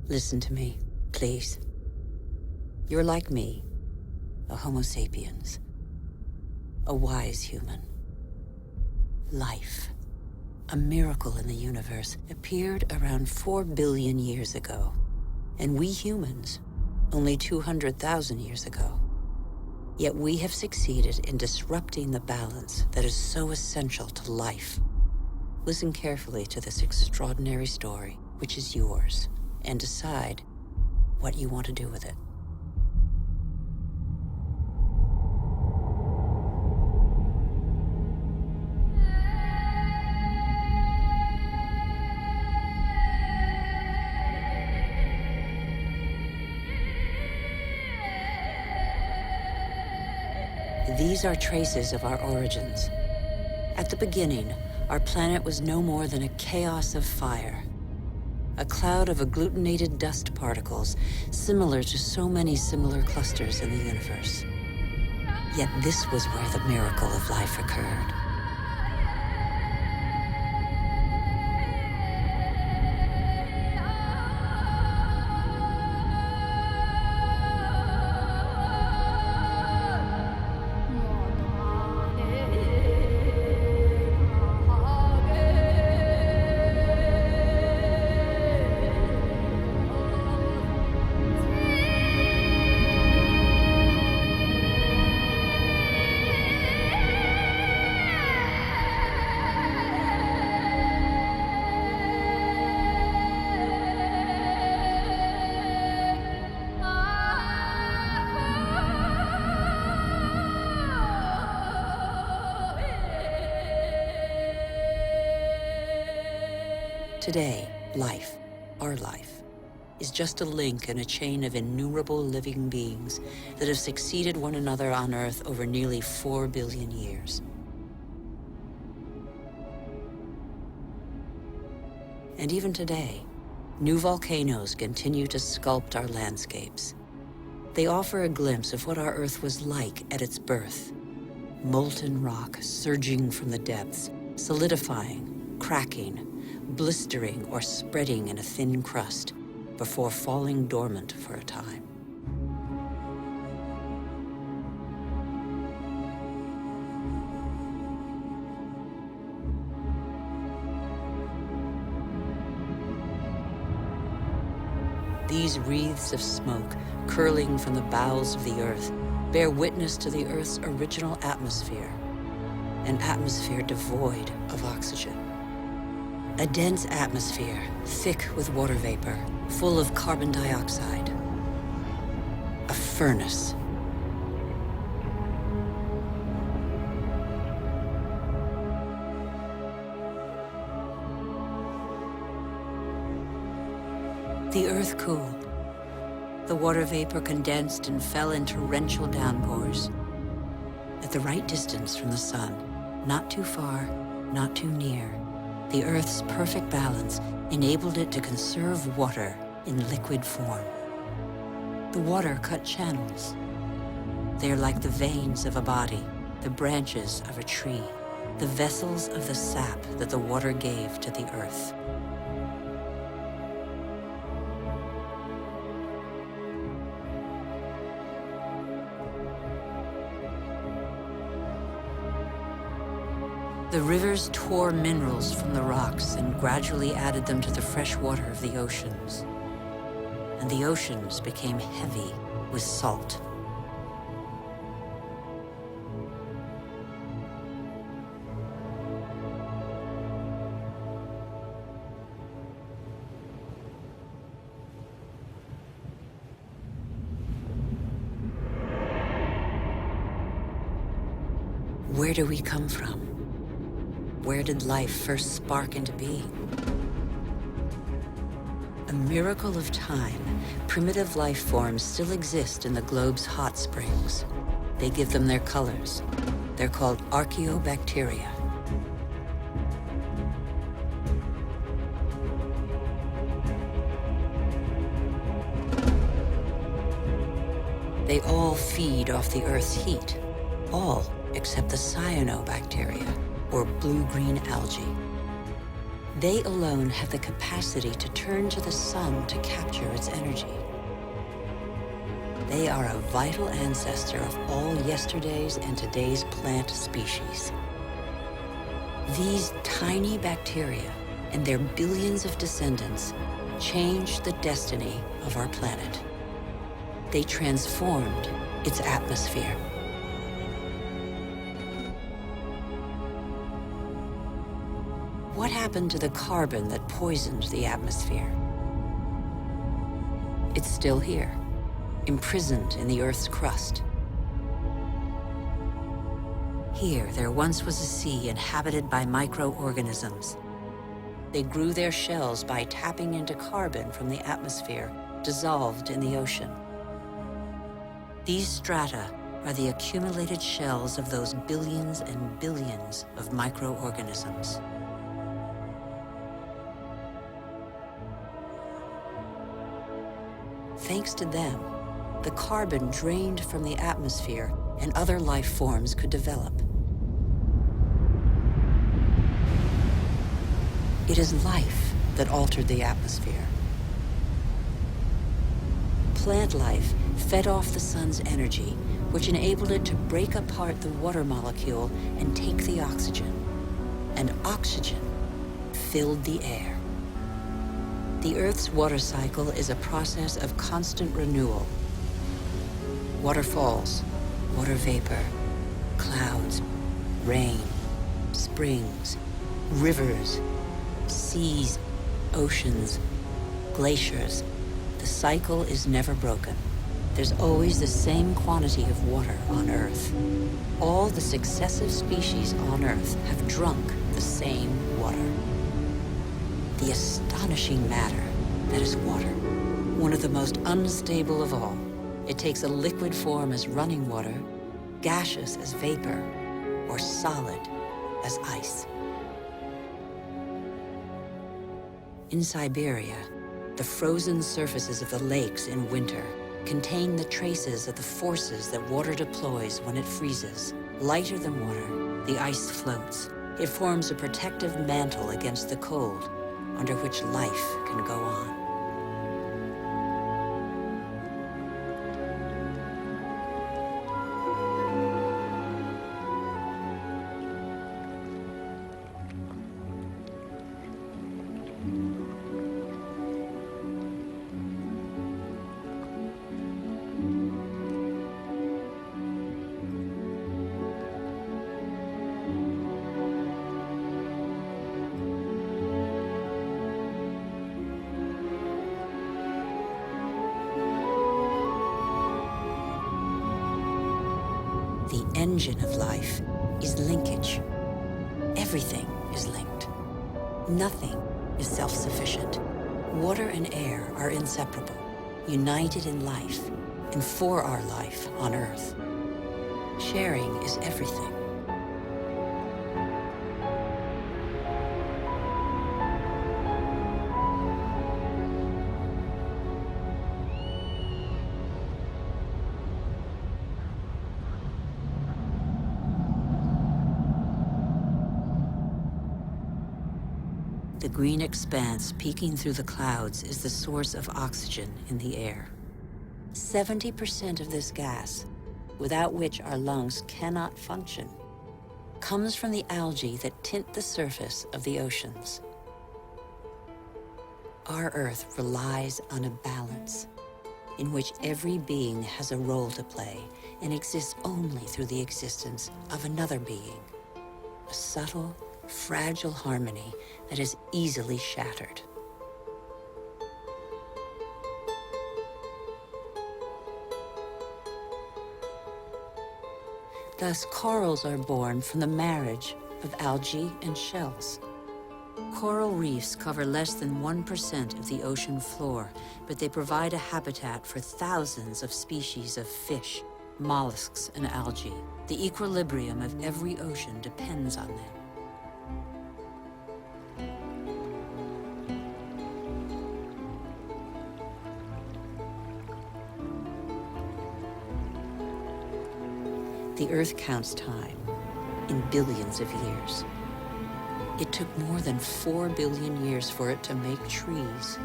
Listen to me, please. You're like me, a Homo sapiens, a wise human. Life, a miracle in the universe, appeared around 4 billion years ago, and we humans, only 200,000 years ago. Yet we have succeeded in disrupting the balance that is so essential to life. Listen carefully to this extraordinary story, which is yours, and decide what you want to do with it. These are traces of our origins. At the beginning, our planet was no more than a chaos of fire. A cloud of agglutinated dust particles, similar to so many similar clusters in the universe. Yet this was where the miracle of life occurred. Today, life, our life, is just a link in a chain of innumerable living beings that have succeeded one another on Earth over nearly 4 billion years. And even today, new volcanoes continue to sculpt our landscapes. They offer a glimpse of what our Earth was like at its birth. Molten rock surging from the depths, solidifying, cracking, blistering or spreading in a thin crust before falling dormant for a time. These wreaths of smoke curling from the bowels of the Earth bear witness to the Earth's original atmosphere, an atmosphere devoid of oxygen. A dense atmosphere, thick with water vapor, full of carbon dioxide. A furnace. The Earth cooled. The water vapor condensed and fell in torrential downpours. At the right distance from the sun, not too far, not too near, the Earth's perfect balance enabled it to conserve water in liquid form. The water cut channels. They are like the veins of a body, the branches of a tree, the vessels of the sap that the water gave to the Earth. The rivers tore minerals from the rocks and gradually added them to the fresh water of the oceans. And the oceans became heavy with salt. Where do we come from? Where did life first spark into being? A miracle of time, primitive life forms still exist in the globe's hot springs. They give them their colors. They're called archaeobacteria. They all feed off the Earth's heat, all except the cyanobacteria, or blue-green algae. They alone have the capacity to turn to the sun to capture its energy. They are a vital ancestor of all yesterday's and today's plant species. These tiny bacteria and their billions of descendants changed the destiny of our planet. They transformed its atmosphere. What happened to the carbon that poisoned the atmosphere? It's still here, imprisoned in the Earth's crust. Here, there once was a sea inhabited by microorganisms. They grew their shells by tapping into carbon from the atmosphere, dissolved in the ocean. These strata are the accumulated shells of those billions and billions of microorganisms. Thanks to them, the carbon drained from the atmosphere and other life forms could develop. It is life that altered the atmosphere. Plant life fed off the sun's energy, which enabled it to break apart the water molecule and take the oxygen. And oxygen filled the air. The Earth's water cycle is a process of constant renewal. Waterfalls, water vapor, clouds, rain, springs, rivers, seas, oceans, glaciers. The cycle is never broken. There's always the same quantity of water on Earth. All the successive species on Earth have drunk the same water. The astonishing matter that is water, one of the most unstable of all. It takes a liquid form as running water, gaseous as vapor, or solid as ice. In Siberia, the frozen surfaces of the lakes in winter contain the traces of the forces that water deploys when it freezes. Lighter than water, the ice floats. It forms a protective mantle against the cold, under which life can go on. The engine of life is linkage. Everything is linked. Nothing is self-sufficient. Water and air are inseparable, united in life and for our life on Earth. Sharing is everything. The green expanse peeking through the clouds is the source of oxygen in the air. 70% of this gas, without which our lungs cannot function, comes from the algae that tint the surface of the oceans. Our Earth relies on a balance in which every being has a role to play and exists only through the existence of another being. A subtle, fragile harmony that is easily shattered. Thus, corals are born from the marriage of algae and shells. Coral reefs cover less than 1% of the ocean floor, but they provide a habitat for thousands of species of fish, mollusks, and algae. The equilibrium of every ocean depends on them. The Earth counts time in billions of years. It took more than 4 billion years for it to make trees.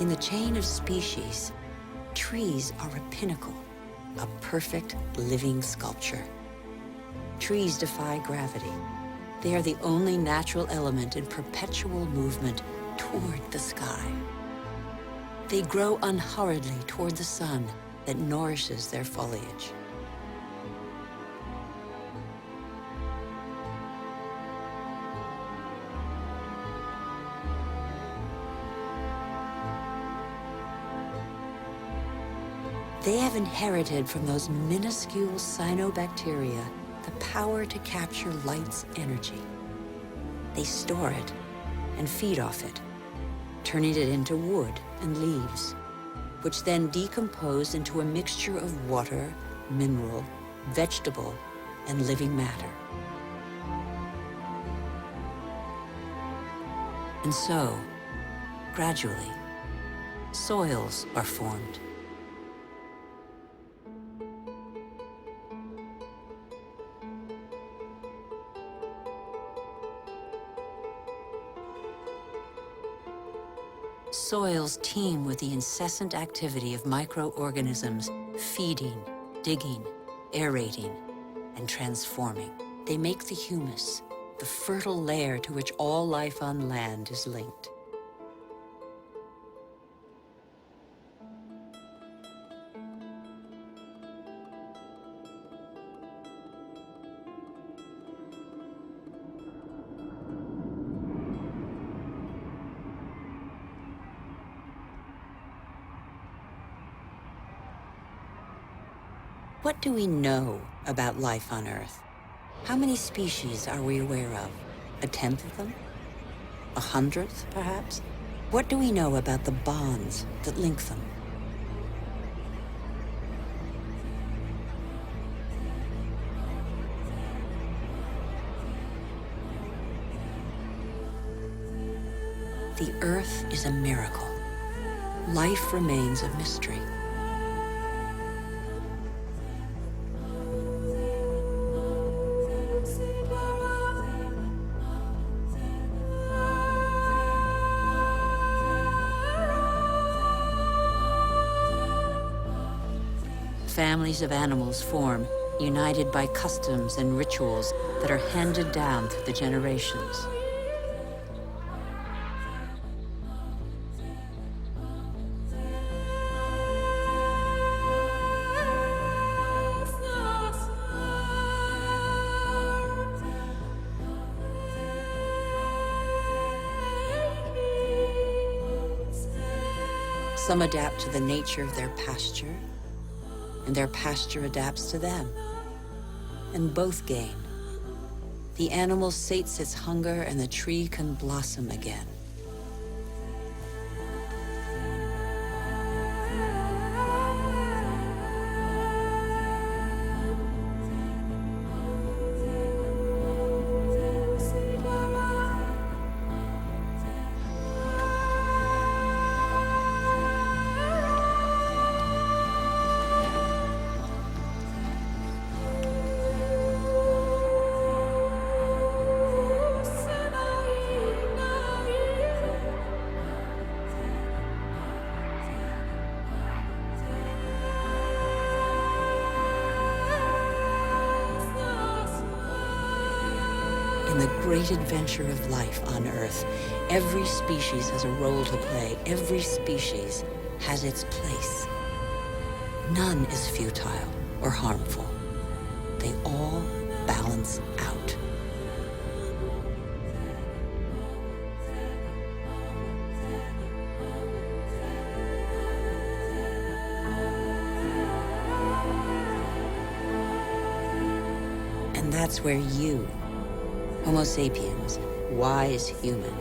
In the chain of species, trees are a pinnacle, a perfect living sculpture. Trees defy gravity. They are the only natural element in perpetual movement toward the sky. They grow unhurriedly toward the sun that nourishes their foliage. They have inherited from those minuscule cyanobacteria the power to capture light's energy. They store it and feed off it, turning it into wood and leaves, which then decompose into a mixture of water, mineral, vegetable, and living matter. And so, gradually, soils are formed. Soils teem with the incessant activity of microorganisms feeding, digging, aerating, and transforming. They make the humus, the fertile layer to which all life on land is linked. What do we know about life on Earth? How many species are we aware of? 1/10 of them? 100th, perhaps? What do we know about the bonds that link them? The Earth is a miracle. Life remains a mystery. Families of animals form, united by customs and rituals that are handed down through the generations. Some adapt to the nature of their pasture, and their pasture adapts to them. And both gain. The animal sates its hunger, and the tree can blossom again. In the great adventure of life on Earth, every species has a role to play. Every species has its place. None is futile or harmful. They all balance out. And that's where you, Homo sapiens, wise human,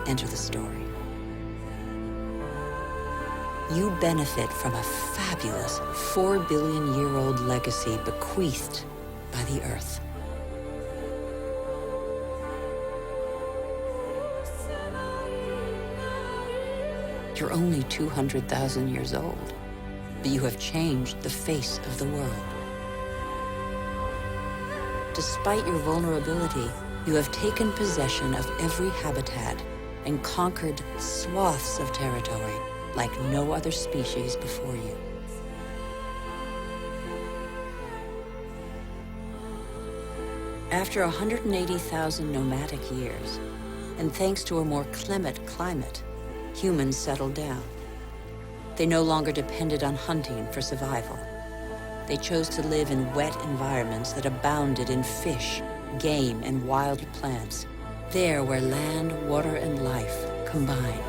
enter the story. You benefit from a fabulous 4 billion-year-old legacy bequeathed by the Earth. You're only 200,000 years old, but you have changed the face of the world. Despite your vulnerability, you have taken possession of every habitat and conquered swaths of territory like no other species before you. After 180,000 nomadic years, and thanks to a more clement climate, humans settled down. They no longer depended on hunting for survival. They chose to live in wet environments that abounded in fish, game, and wild plants, there where land, water, and life combine.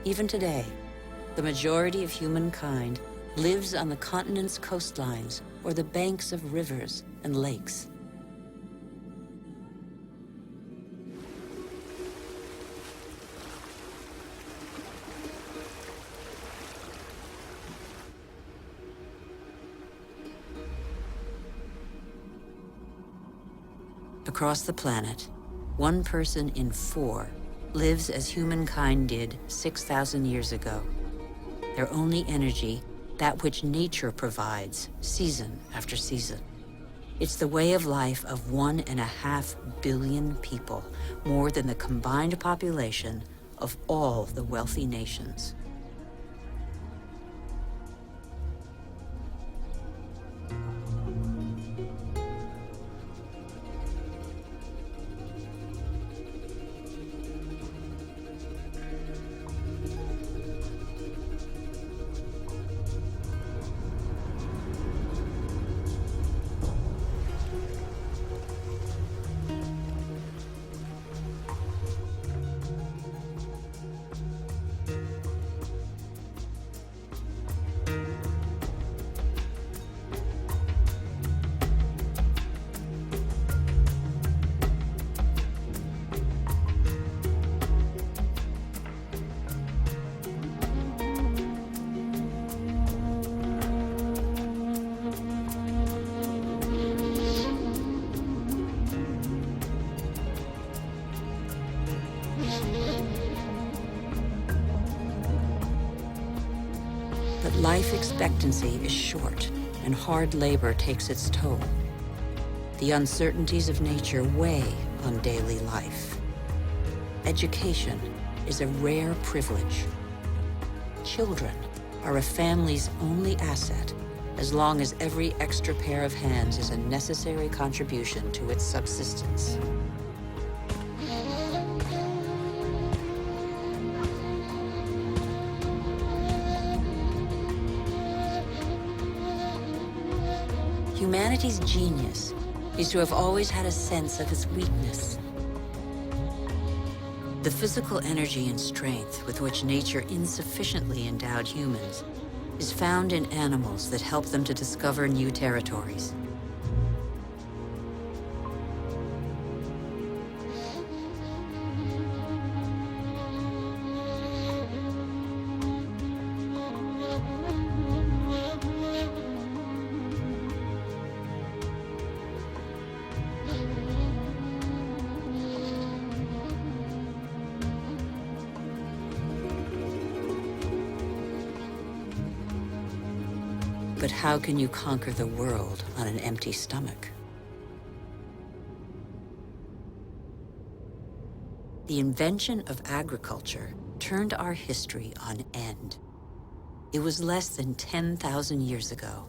Even today, the majority of humankind lives on the continent's coastlines or the banks of rivers and lakes. Across the planet, 1 person in 4 lives as humankind did 6,000 years ago. Their only energy, that which nature provides, season after season. It's the way of life of 1.5 billion people, more than the combined population of all the wealthy nations. But life expectancy is short, and hard labor takes its toll. The uncertainties of nature weigh on daily life. Education is a rare privilege. Children are a family's only asset, as long as every extra pair of hands is a necessary contribution to its subsistence. Humanity's genius is to have always had a sense of its weakness. The physical energy and strength with which nature insufficiently endowed humans is found in animals that help them to discover new territories. But how can you conquer the world on an empty stomach? The invention of agriculture turned our history on end. It was less than 10,000 years ago.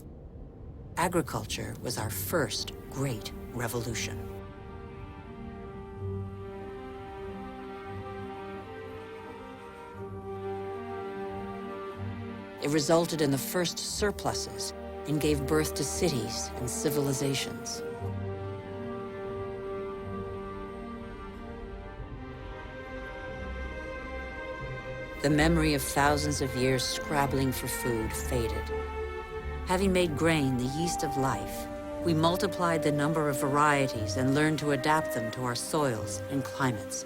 Agriculture was our first great revolution. It resulted in the first surpluses and gave birth to cities and civilizations. The memory of thousands of years scrabbling for food faded. Having made grain the yeast of life, we multiplied the number of varieties and learned to adapt them to our soils and climates.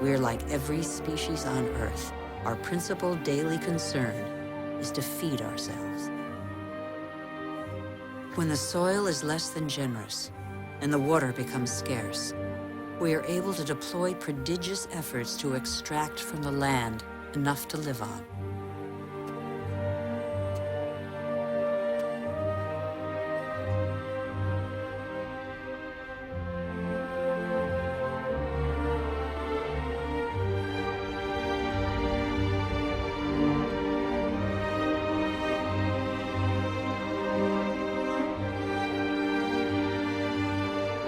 We're like every species on Earth. Our principal daily concern is to feed ourselves. When the soil is less than generous and the water becomes scarce, we are able to deploy prodigious efforts to extract from the land enough to live on.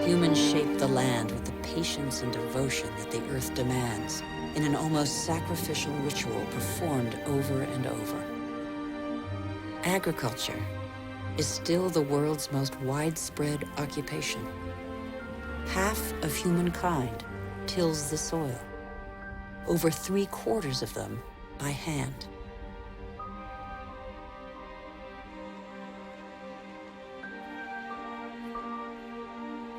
Humans shape the land with the patience and devotion that the earth demands in an almost sacrificial ritual performed over and over. Agriculture is still the world's most widespread occupation. Half of humankind tills the soil, over 3/4 of them by hand.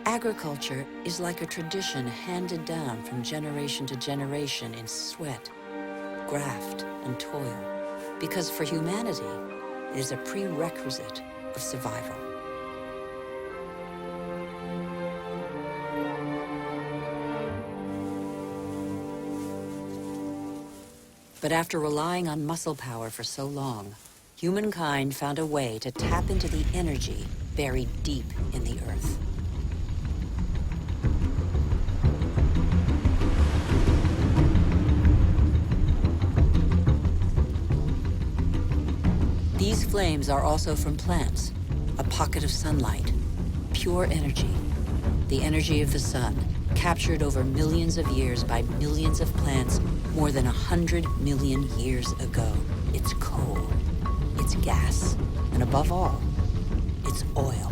Agriculture is like a tradition handed down from generation to generation in sweat, graft, and toil, because for humanity, it is a prerequisite of survival. But after relying on muscle power for so long, humankind found a way to tap into the energy buried deep in the earth. These flames are also from plants, a pocket of sunlight, pure energy, the energy of the sun, captured over millions of years by millions of plants more than 100 million years ago. It's coal, it's gas, and above all, it's oil.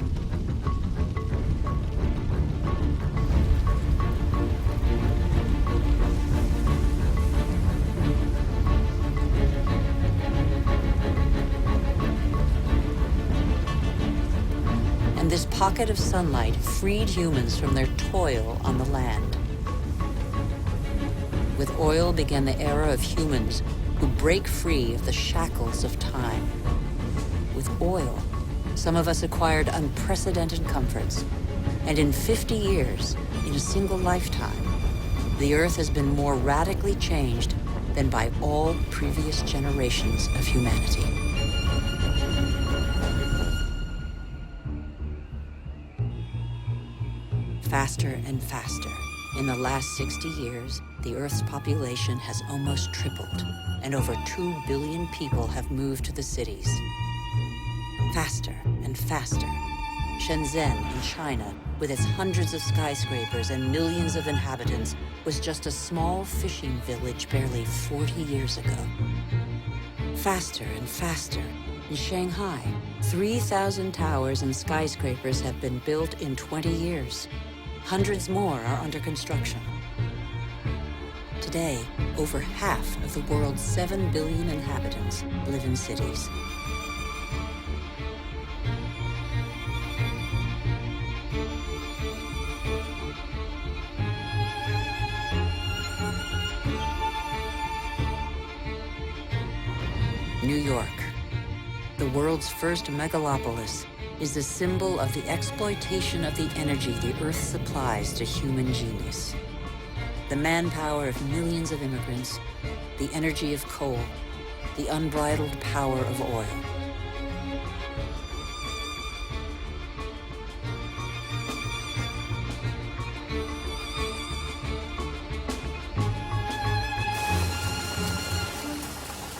This pocket of sunlight freed humans from their toil on the land. With oil began the era of humans who break free of the shackles of time. With oil, some of us acquired unprecedented comforts. And in 50 years, in a single lifetime, the Earth has been more radically changed than by all previous generations of humanity. Faster and faster. In the last 60 years, the Earth's population has almost tripled, and over 2 billion people have moved to the cities. Faster and faster. Shenzhen in China, with its hundreds of skyscrapers and millions of inhabitants, was just a small fishing village barely 40 years ago. Faster and faster. In Shanghai, 3,000 towers and skyscrapers have been built in 20 years. Hundreds more are under construction. Today, over half of the world's 7 billion inhabitants live in cities. New York, the world's first megalopolis, is the symbol of the exploitation of the energy the Earth supplies to human genius. The manpower of millions of immigrants, the energy of coal, the unbridled power of oil.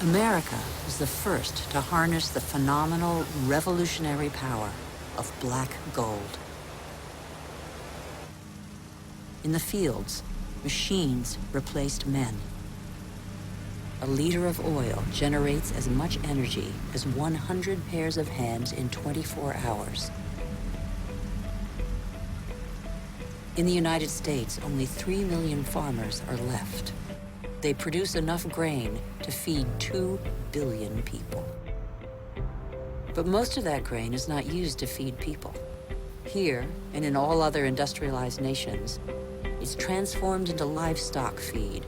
America was the first to harness the phenomenal, revolutionary power of black gold. In the fields, machines replaced men. a liter of oil generates as much energy as 100 pairs of hands in 24 hours. In the United States, only 3 million farmers are left. They produce enough grain to feed 2 billion people. But most of that grain is not used to feed people. Here, and in all other industrialized nations, it's transformed into livestock feed,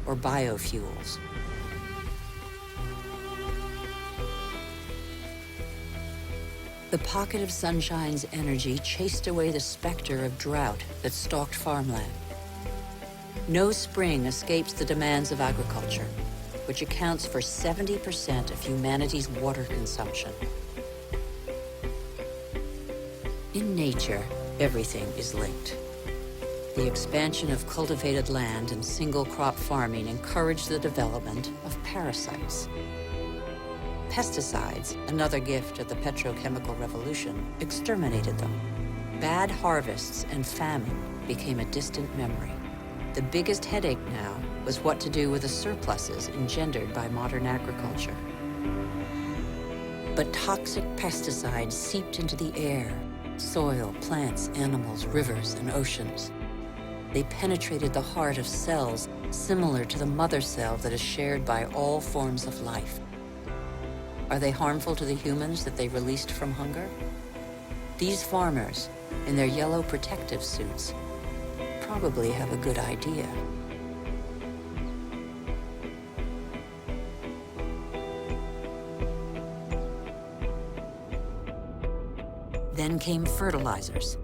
or biofuels. The pocket of sunshine's energy chased away the specter of drought that stalked farmland. No spring escapes the demands of agriculture, which accounts for 70% of humanity's water consumption. In nature, everything is linked. The expansion of cultivated land and single-crop farming encouraged the development of parasites. Pesticides, another gift of the petrochemical revolution, exterminated them. Bad harvests and famine became a distant memory. The biggest headache now was what to do with the surpluses engendered by modern agriculture. But toxic pesticides seeped into the air, soil, plants, animals, rivers, and oceans. They penetrated the heart of cells similar to the mother cell that is shared by all forms of life. Are they harmful to the humans that they released from hunger? These farmers, in their yellow protective suits, probably have a good idea. Then came fertilizers,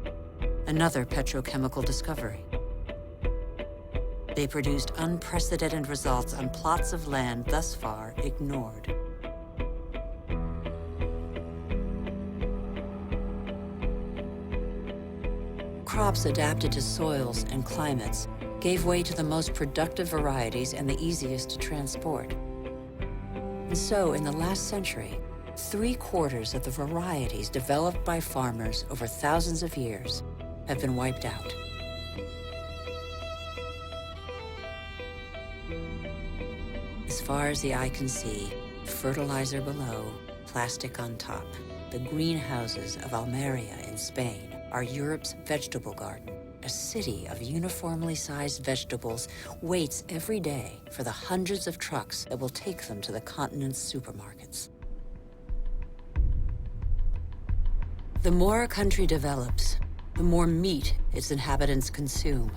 another petrochemical discovery. They produced unprecedented results on plots of land thus far ignored. Crops adapted to soils and climates gave way to the most productive varieties and the easiest to transport. And so, in the last century, 3/4 of the varieties developed by farmers over thousands of years have been wiped out. As far as the eye can see, fertilizer below, plastic on top. The greenhouses of Almeria in Spain are Europe's vegetable garden. A city of uniformly sized vegetables waits every day for the hundreds of trucks that will take them to the continent's supermarkets. The more a country develops, the more meat its inhabitants consume.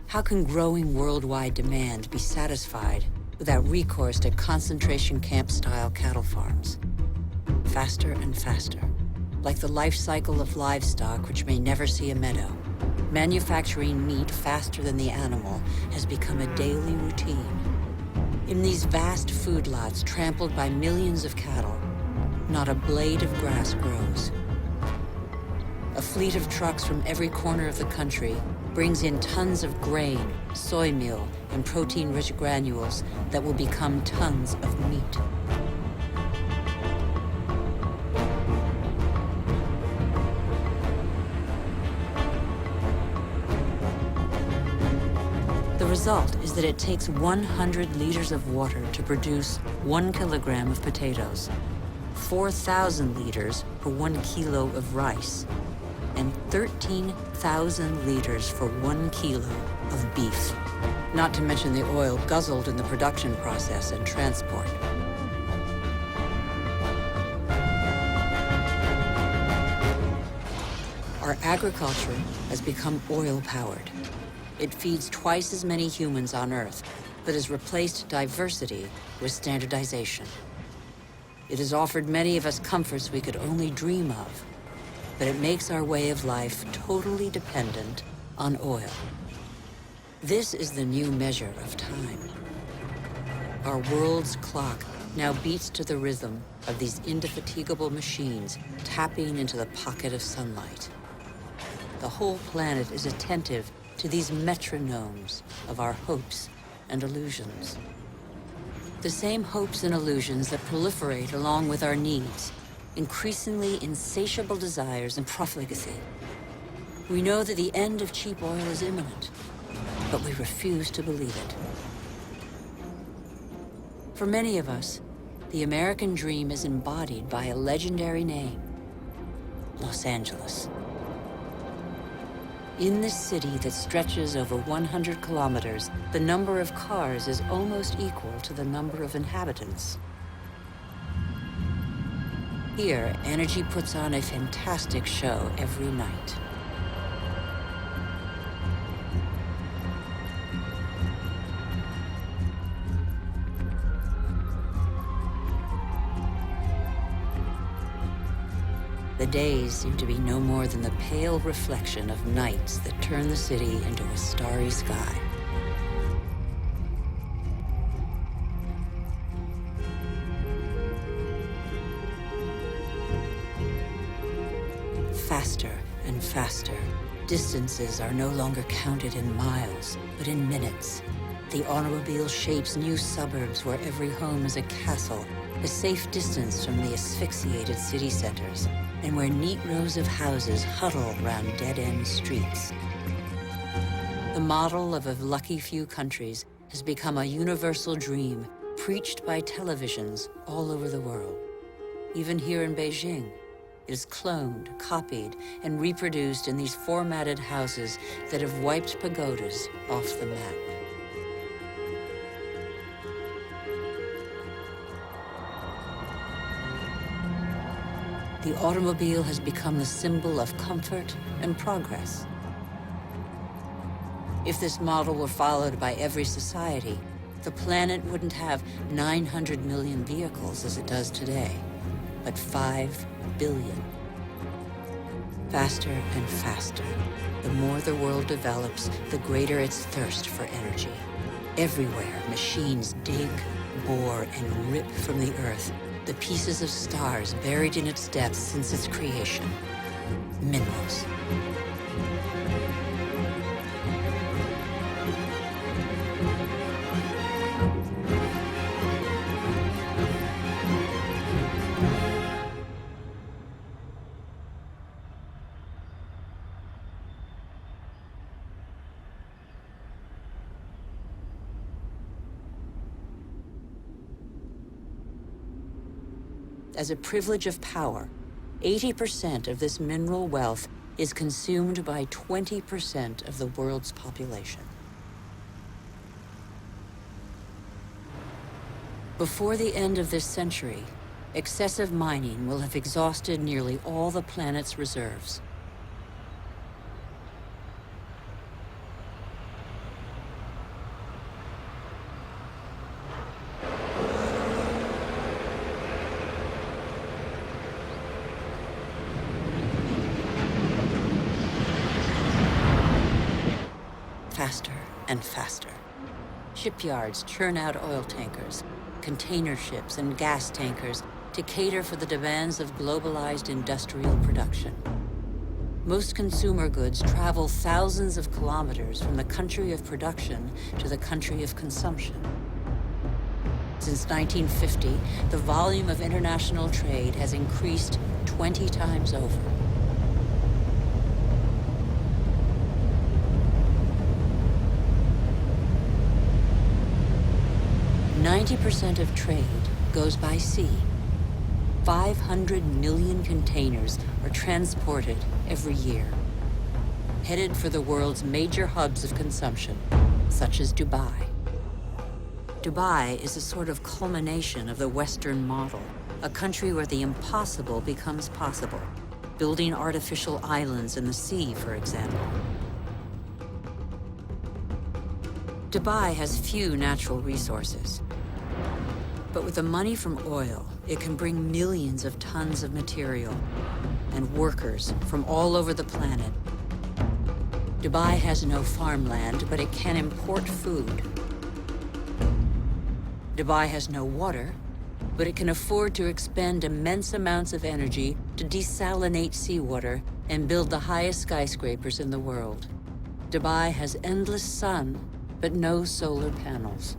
How can growing worldwide demand be satisfied without recourse to concentration camp-style cattle farms? Faster and faster. Like the life cycle of livestock, which may never see a meadow. Manufacturing meat faster than the animal has become a daily routine. In these vast food lots trampled by millions of cattle, not a blade of grass grows. A fleet of trucks from every corner of the country brings in tons of grain, soy meal, and protein-rich granules that will become tons of meat. The result is that it takes 100 liters of water to produce 1 kilogram of potatoes, 4,000 liters for 1 kilo of rice, and 13,000 liters for 1 kilo of beef, not to mention the oil guzzled in the production process and transport. Our agriculture has become oil-powered. It feeds twice as many humans on Earth, but has replaced diversity with standardization. It has offered many of us comforts we could only dream of, but it makes our way of life totally dependent on oil. This is the new measure of time. Our world's clock now beats to the rhythm of these indefatigable machines tapping into the pocket of sunlight. The whole planet is attentive to these metronomes of our hopes and illusions. The same hopes and illusions that proliferate along with our needs, increasingly insatiable desires and profligacy. We know that the end of cheap oil is imminent, but we refuse to believe it. For many of us, the American dream is embodied by a legendary name, Los Angeles. In this city that stretches over 100 kilometers, the number of cars is almost equal to the number of inhabitants. Here, energy puts on a fantastic show every night. The days seem to be no more than the pale reflection of nights that turn the city into a starry sky. Faster and faster. Distances are no longer counted in miles, but in minutes. The automobile shapes new suburbs where every home is a castle, a safe distance from the asphyxiated city centers, and where neat rows of houses huddle around dead-end streets. The model of a lucky few countries has become a universal dream preached by televisions all over the world. Even here in Beijing, it is cloned, copied, and reproduced in these formatted houses that have wiped pagodas off the map. The automobile has become the symbol of comfort and progress. If this model were followed by every society, the planet wouldn't have 900 million vehicles as it does today, but 5 billion. Faster and faster. The more the world develops, the greater its thirst for energy. Everywhere, machines dig, bore, and rip from the earth the pieces of stars buried in its depths since its creation. Minerals. As a privilege of power, 80% of this mineral wealth is consumed by 20% of the world's population. Before the end of this century, excessive mining will have exhausted nearly all the planet's reserves. Faster and faster. Shipyards churn out oil tankers, container ships, and gas tankers to cater for the demands of globalized industrial production. Most consumer goods travel thousands of kilometers from the country of production to the country of consumption. Since 1950, the volume of international trade has increased 20 times over. 90% of trade goes by sea. 500 million containers are transported every year, headed for the world's major hubs of consumption, such as Dubai. Dubai is a sort of culmination of the Western model, a country where the impossible becomes possible, building artificial islands in the sea, for example. Dubai has few natural resources. But with the money from oil, it can bring millions of tons of material and workers from all over the planet. Dubai has no farmland, but it can import food. Dubai has no water, but it can afford to expend immense amounts of energy to desalinate seawater and build the highest skyscrapers in the world. Dubai has endless sun, but no solar panels.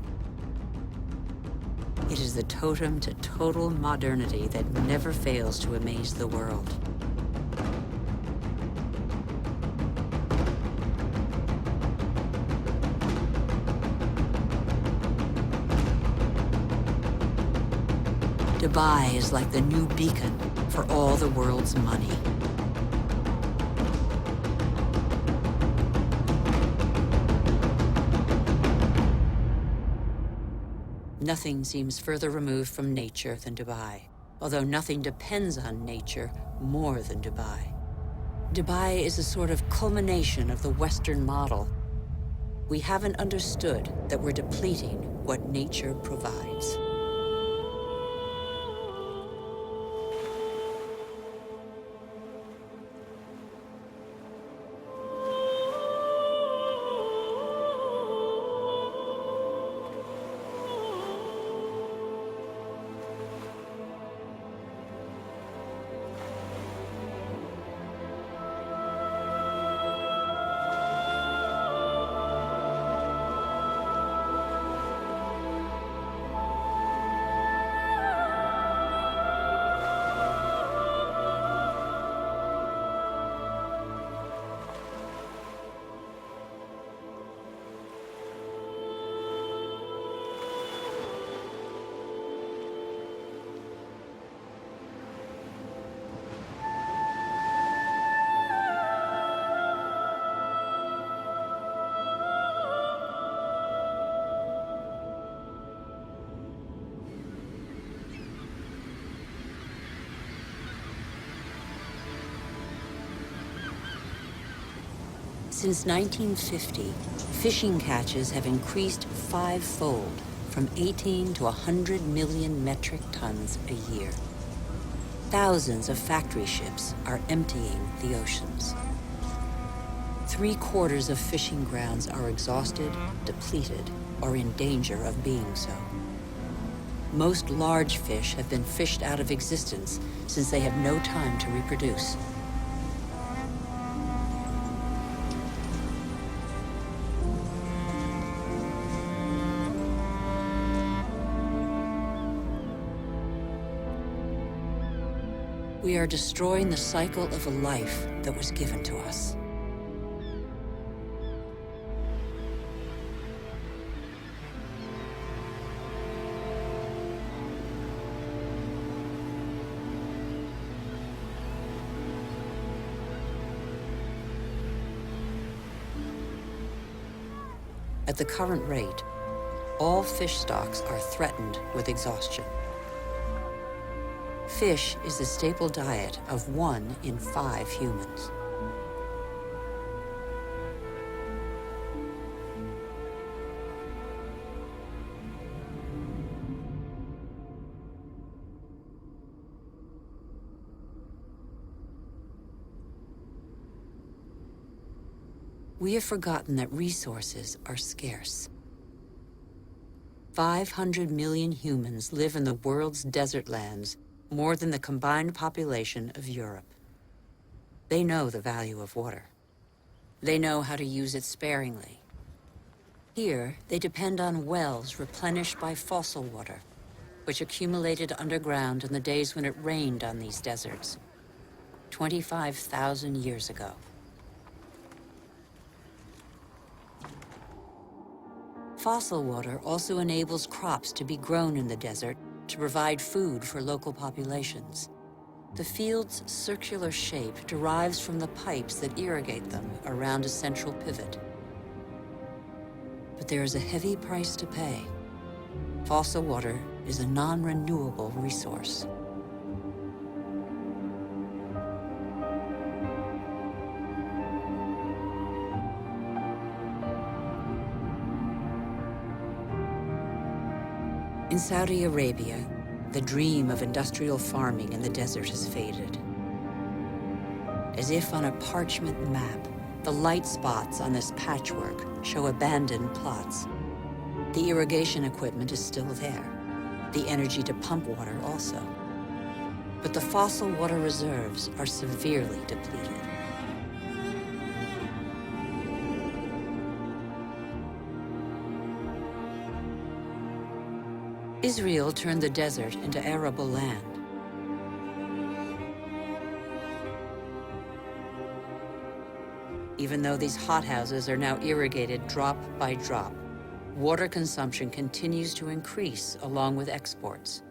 It is the totem to total modernity that never fails to amaze the world. Dubai is like the new beacon for all the world's money. Nothing seems further removed from nature than Dubai, although nothing depends on nature more than Dubai. Dubai is a sort of culmination of the Western model. We haven't understood that we're depleting what nature provides. Since 1950, fishing catches have increased five-fold, from 18 to 100 million metric tons a year. Thousands of factory ships are emptying the oceans. 3/4 of fishing grounds are exhausted, depleted, or in danger of being so. Most large fish have been fished out of existence since they have no time to reproduce. We are destroying the cycle of a life that was given to us. At the current rate, all fish stocks are threatened with exhaustion. Fish is the staple diet of 1 in 5 humans. We have forgotten that resources are scarce. 500 million humans live in the world's desert lands, more than the combined population of Europe. They know the value of water. They know how to use it sparingly. Here, they depend on wells replenished by fossil water, which accumulated underground in the days when it rained on these deserts, 25,000 years ago. Fossil water also enables crops to be grown in the desert to provide food for local populations. The field's circular shape derives from the pipes that irrigate them around a central pivot. But there is a heavy price to pay. Fossil water is a non-renewable resource. In Saudi Arabia, the dream of industrial farming in the desert has faded. As if on a parchment map, the light spots on this patchwork show abandoned plots. The irrigation equipment is still there, the energy to pump water also. But the fossil water reserves are severely depleted. Israel turned the desert into arable land. Even though these hothouses are now irrigated drop by drop, water consumption continues to increase along with exports.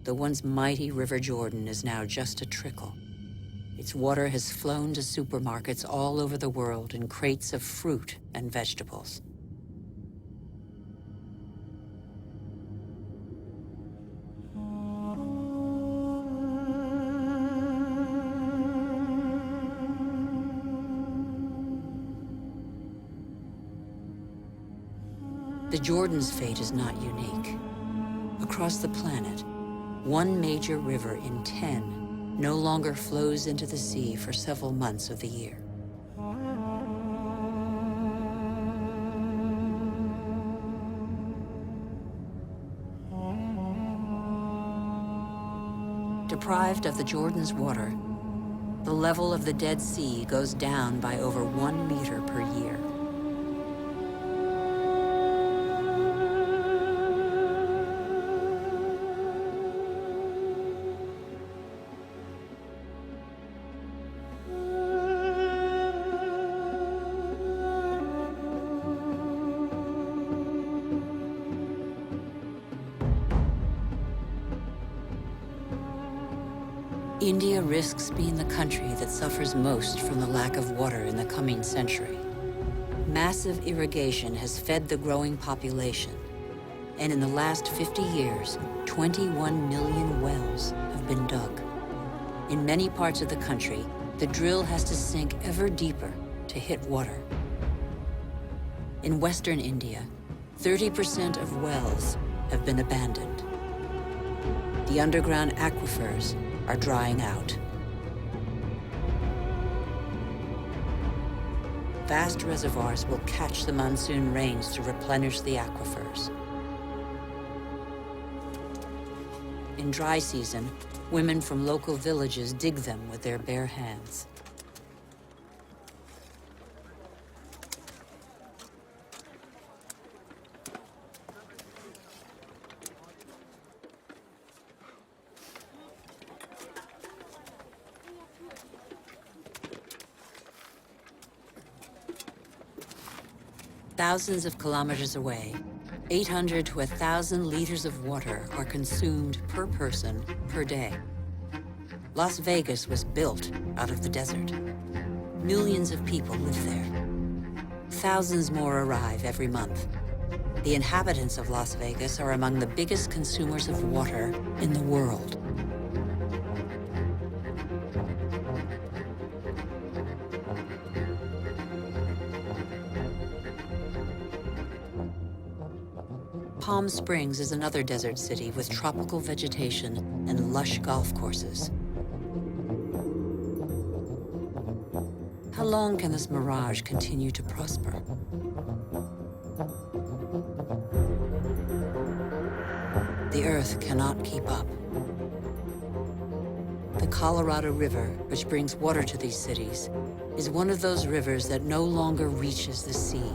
the once mighty River Jordan is now just a trickle. Its water has flown to supermarkets all over the world in crates of fruit and vegetables. The Jordan's fate is not unique. Across the planet, one major river in 10 no longer flows into the sea for several months of the year. Deprived of the Jordan's water, the level of the Dead Sea goes down by over 1 meter per year. India risks being the country that suffers most from the lack of water in the coming century. Massive irrigation has fed the growing population, and in the last 50 years, 21 million wells have been dug. In many parts of the country, the drill has to sink ever deeper to hit water. In western India, 30% of wells have been abandoned. The underground aquifers are drying out. Vast reservoirs will catch the monsoon rains to replenish the aquifers. In dry season, women from local villages dig them with their bare hands. Thousands of kilometers away, 800 to 1,000 liters of water are consumed per person per day. Las Vegas was built out of the desert. Millions of people live there. Thousands more arrive every month. The inhabitants of Las Vegas are among the biggest consumers of water in the world. Palm Springs is another desert city with tropical vegetation and lush golf courses. How long can this mirage continue to prosper? The Earth cannot keep up. The Colorado River, which brings water to these cities, is one of those rivers that no longer reaches the sea.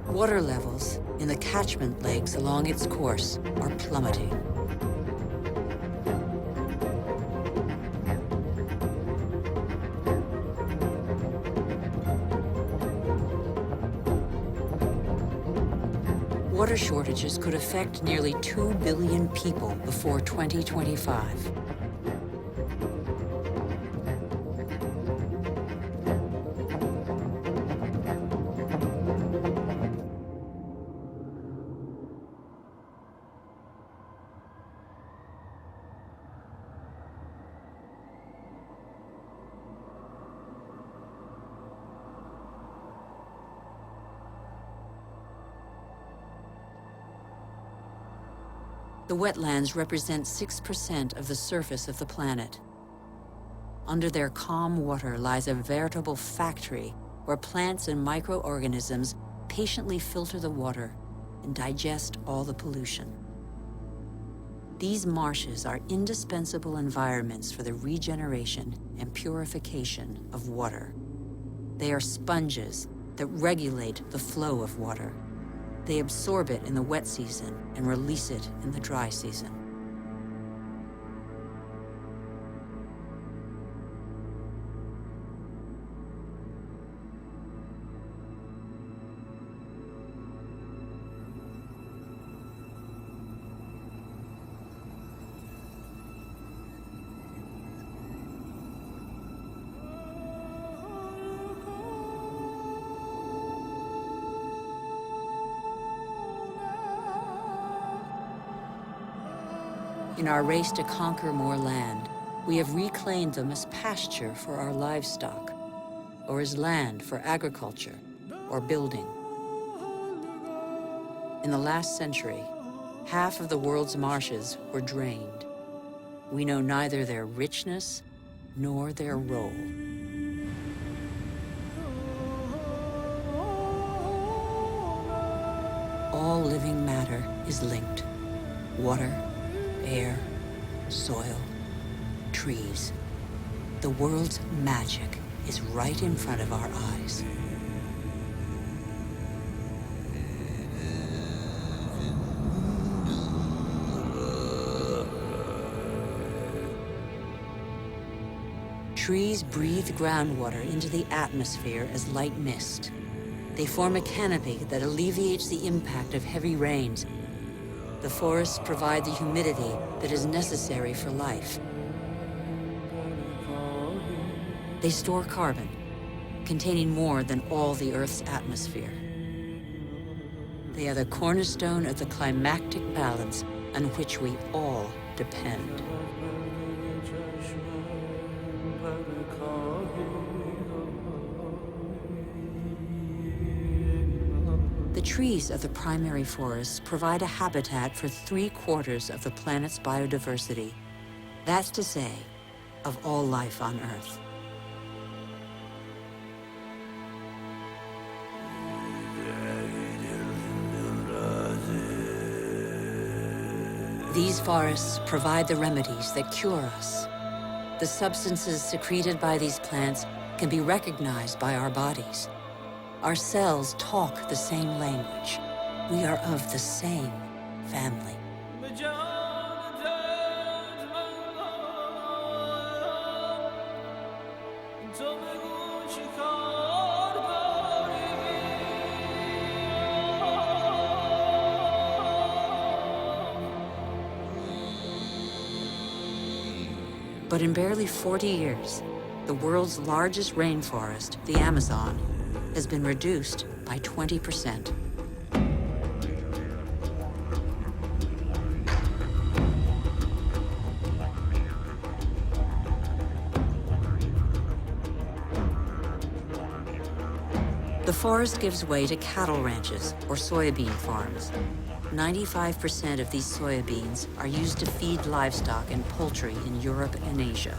Water levels in the catchment lakes along its course are plummeting. Water shortages could affect nearly 2 billion people before 2025. The wetlands represent 6% of the surface of the planet. Under their calm water lies a veritable factory where plants and microorganisms patiently filter the water and digest all the pollution. These marshes are indispensable environments for the regeneration and purification of water. They are sponges that regulate the flow of water. They absorb it in the wet season and release it in the dry season. In our race to conquer more land, we have reclaimed them as pasture for our livestock, or as land for agriculture or building. In the last century, half of the world's marshes were drained. We know neither their richness nor their role. All living matter is linked. Water, air, soil, trees. The world's magic is right in front of our eyes. Trees breathe groundwater into the atmosphere as light mist. They form a canopy that alleviates the impact of heavy rains. The forests provide the humidity that is necessary for life. They store carbon, containing more than all the Earth's atmosphere. They are the cornerstone of the climactic balance on which we all depend. The trees of the primary forests provide a habitat for 3/4 of the planet's biodiversity. That's to say, of all life on Earth. These forests provide the remedies that cure us. The substances secreted by these plants can be recognized by our bodies. Our cells talk the same language. We are of the same family. But in barely 40 years, the world's largest rainforest, the Amazon, has been reduced by 20%. The forest gives way to cattle ranches or soybean farms. 95% of these soybeans are used to feed livestock and poultry in Europe and Asia.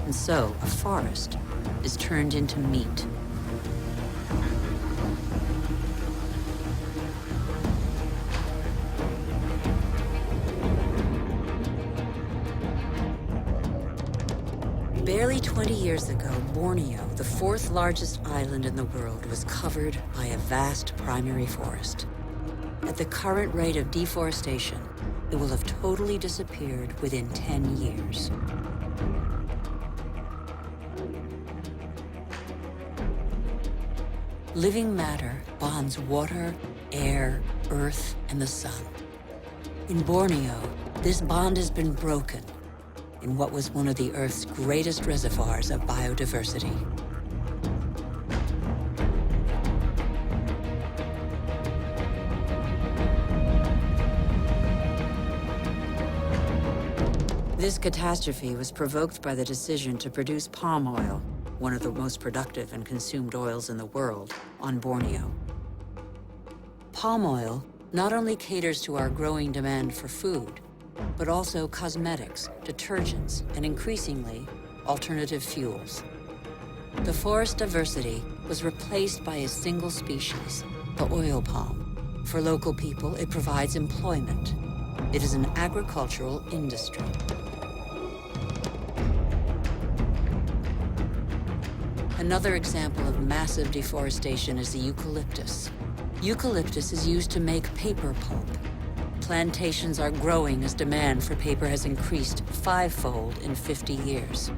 And so, a forest is turned into meat. Barely 20 years ago, Borneo, the 4th largest island in the world, was covered by a vast primary forest. At the current rate of deforestation, it will have totally disappeared within 10 years. Living matter bonds water, air, earth, and the sun. In Borneo, this bond has been broken in what was one of the Earth's greatest reservoirs of biodiversity. This catastrophe was provoked by the decision to produce palm oil, one of the most productive and consumed oils in the world, on Borneo. Palm oil not only caters to our growing demand for food, but also cosmetics, detergents, and increasingly, alternative fuels. The forest diversity was replaced by a single species, the oil palm. For local people, it provides employment. It is an agricultural industry. Another example of massive deforestation is the eucalyptus. Eucalyptus is used to make paper pulp. Plantations are growing as demand for paper has increased 5-fold in 50 years.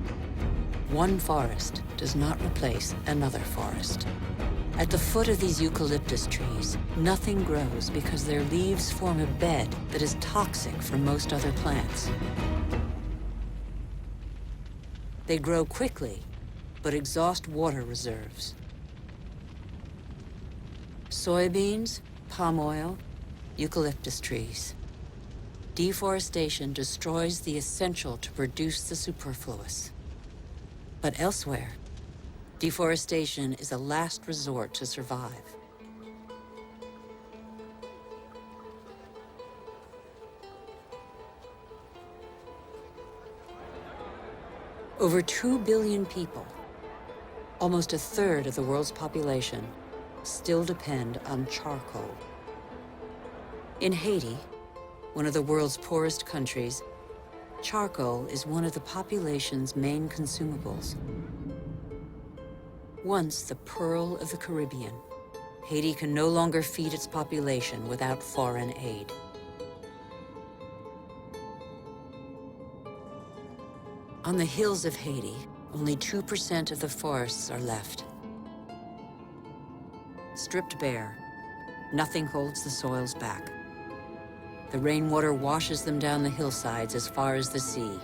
One forest does not replace another forest. At the foot of these eucalyptus trees, nothing grows because their leaves form a bed that is toxic for most other plants. They grow quickly, but exhaust water reserves. Soybeans, palm oil, eucalyptus trees. Deforestation destroys the essential to produce the superfluous. But elsewhere, deforestation is a last resort to survive. Over 2 billion people, almost a third of the world's population, still depend on charcoal. In Haiti, one of the world's poorest countries, charcoal is one of the population's main consumables. Once the pearl of the Caribbean, Haiti can no longer feed its population without foreign aid. On the hills of Haiti, only 2% of the forests are left. Stripped bare, nothing holds the soils back. The rainwater washes them down the hillsides as far as the sea.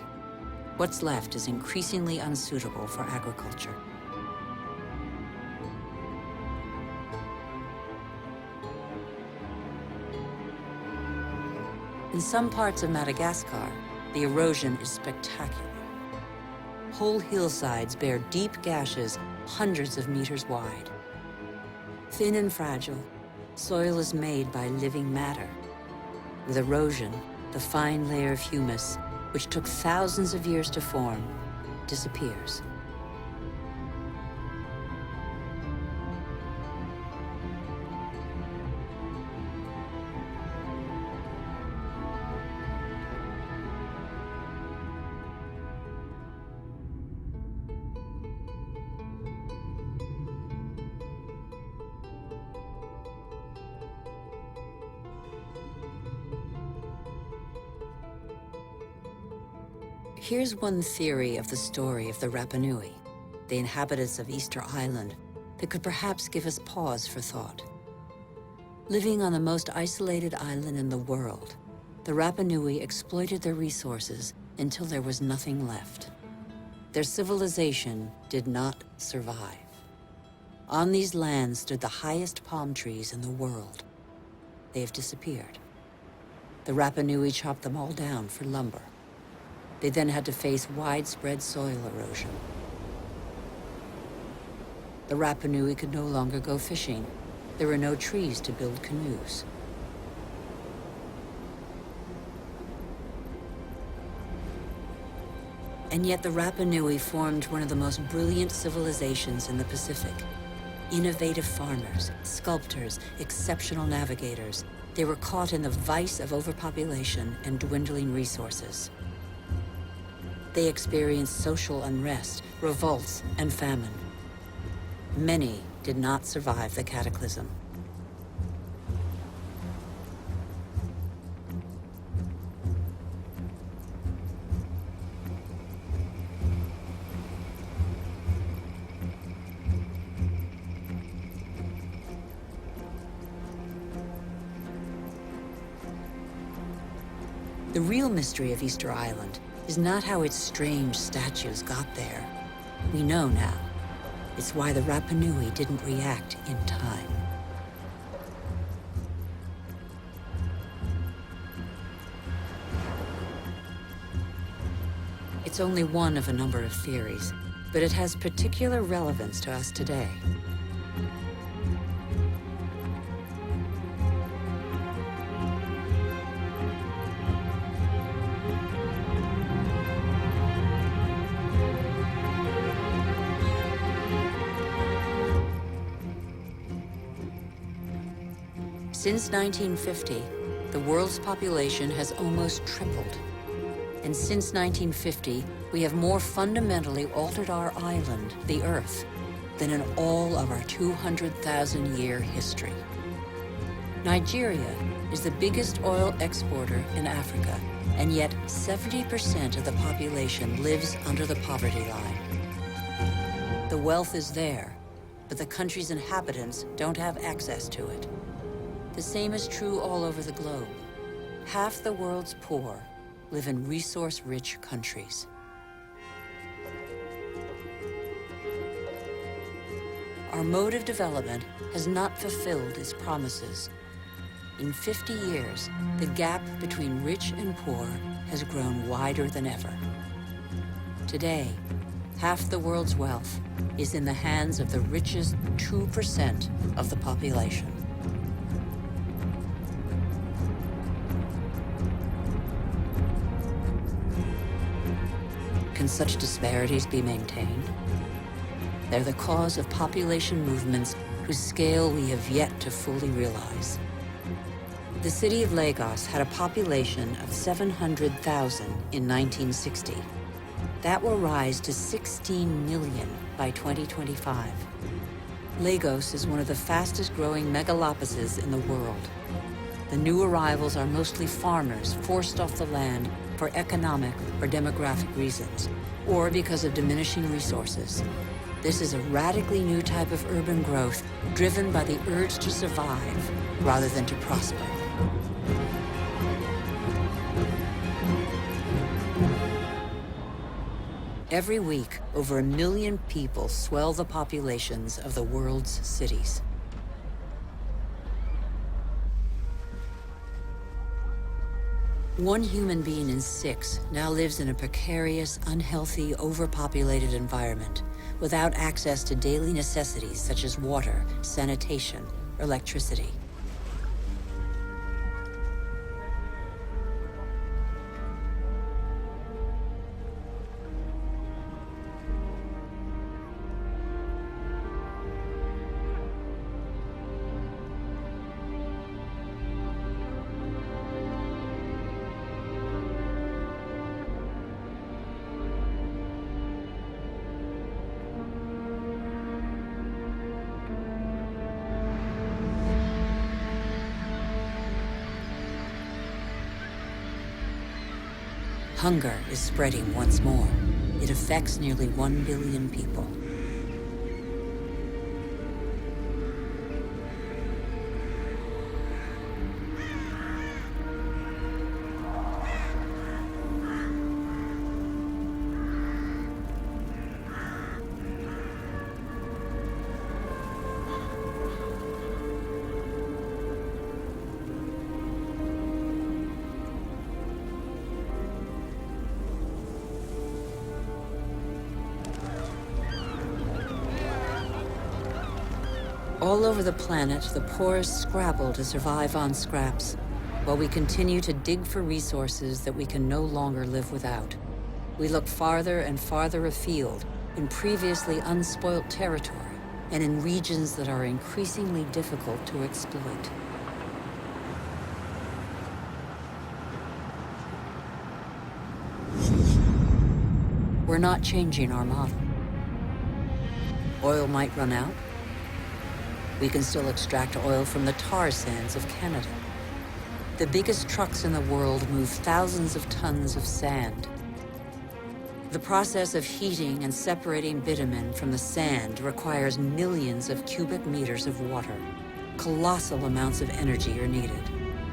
What's left is increasingly unsuitable for agriculture. In some parts of Madagascar, the erosion is spectacular. Whole hillsides bear deep gashes hundreds of meters wide. Thin and fragile, soil is made by living matter. With erosion, the fine layer of humus, which took thousands of years to form, disappears. Here's one theory of the story of the Rapa Nui, the inhabitants of Easter Island, that could perhaps give us pause for thought. Living on the most isolated island in the world, the Rapa Nui exploited their resources until there was nothing left. Their civilization did not survive. On these lands stood the highest palm trees in the world. They have disappeared. The Rapa Nui chopped them all down for lumber. They then had to face widespread soil erosion. The Rapa Nui could no longer go fishing. There were no trees to build canoes. And yet the Rapa Nui formed one of the most brilliant civilizations in the Pacific. Innovative farmers, sculptors, exceptional navigators. They were caught in the vice of overpopulation and dwindling resources. They experienced social unrest, revolts, and famine. Many did not survive the cataclysm. The real mystery of Easter Island is not how its strange statues got there. We know now. It's why the Rapa Nui didn't react in time. It's only one of a number of theories, but it has particular relevance to us today. Since 1950, the world's population has almost tripled. And since 1950, we have more fundamentally altered our island, the Earth, than in all of our 200,000-year history. Nigeria is the biggest oil exporter in Africa, and yet 70% of the population lives under the poverty line. The wealth is there, but the country's inhabitants don't have access to it. The same is true all over the globe. Half the world's poor live in resource-rich countries. Our mode of development has not fulfilled its promises. In 50 years, the gap between rich and poor has grown wider than ever. Today, half the world's wealth is in the hands of the richest 2% of the population. Can such disparities be maintained? They're the cause of population movements whose scale we have yet to fully realize. The city of Lagos had a population of 700,000 in 1960. That will rise to 16 million by 2025. Lagos is one of the fastest growing megalopolises in the world. The new arrivals are mostly farmers forced off the land for economic or demographic reasons, or because of diminishing resources. This is a radically new type of urban growth driven by the urge to survive rather than to prosper. Every week, over 1 million people swell the populations of the world's cities. One human being in 6 now lives in a precarious, unhealthy, overpopulated environment without access to daily necessities such as water, sanitation, or electricity. Hunger is spreading once more. It affects nearly 1 billion people. All over the planet, the poorest scrabble to survive on scraps, while we continue to dig for resources that we can no longer live without. We look farther and farther afield in previously unspoilt territory and in regions that are increasingly difficult to exploit. We're not changing our model. Oil might run out. We can still extract oil from the tar sands of Canada. The biggest trucks in the world move thousands of tons of sand. The process of heating and separating bitumen from the sand requires millions of cubic meters of water. Colossal amounts of energy are needed.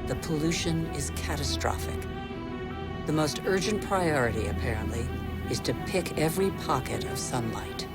The pollution is catastrophic. The most urgent priority, apparently, is to pick every pocket of sunlight.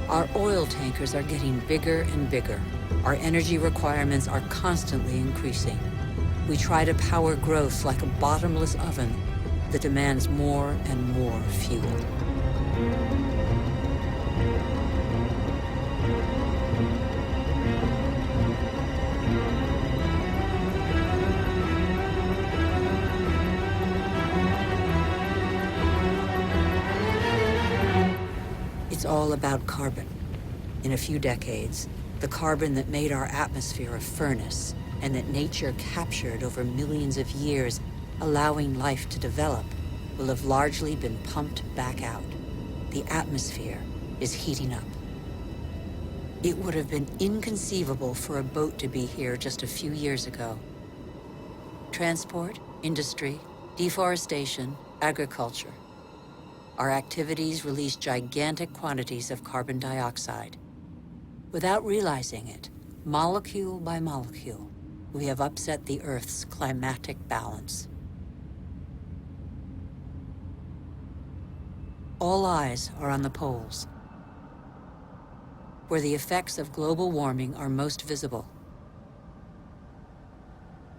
Our oil tankers are getting bigger and bigger. Our energy requirements are constantly increasing. We try to power growth like a bottomless oven that demands more and more fuel. It's all about carbon. In a few decades, the carbon that made our atmosphere a furnace and that nature captured over millions of years, allowing life to develop, will have largely been pumped back out. The atmosphere is heating up. It would have been inconceivable for a boat to be here just a few years ago. Transport, industry, deforestation, agriculture. Our activities release gigantic quantities of carbon dioxide. Without realizing it, molecule by molecule, we have upset the Earth's climatic balance. All eyes are on the poles, where the effects of global warming are most visible.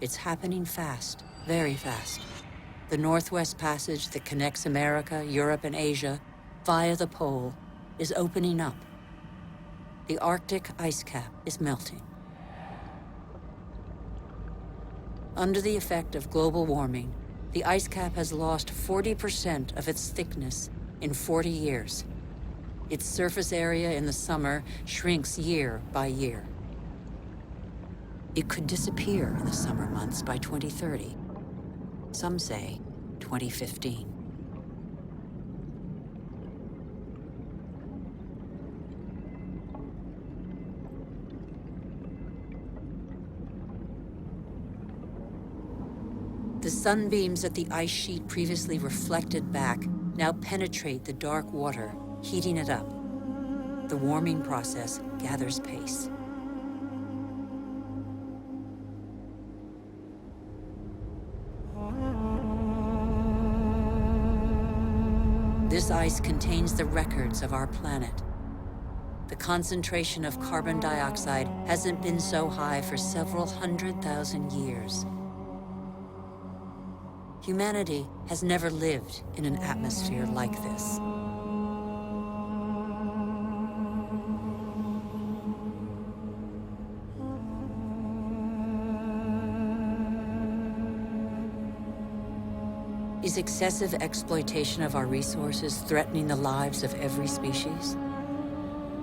It's happening fast, very fast. The Northwest Passage that connects America, Europe, and Asia via the pole is opening up. The Arctic ice cap is melting. Under the effect of global warming, the ice cap has lost 40% of its thickness in 40 years. Its surface area in the summer shrinks year by year. It could disappear in the summer months by 2030. Some say 2015. The sunbeams that the ice sheet previously reflected back now penetrate the dark water, heating it up. The warming process gathers pace. This ice contains the records of our planet. The concentration of carbon dioxide hasn't been so high for several 100,000 years. Humanity has never lived in an atmosphere like this. Is excessive exploitation of our resources threatening the lives of every species?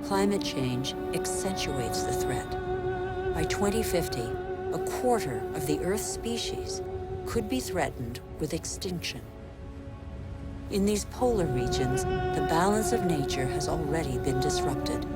Climate change accentuates the threat. By 2050, a quarter of the Earth's species could be threatened with extinction. In these polar regions, the balance of nature has already been disrupted.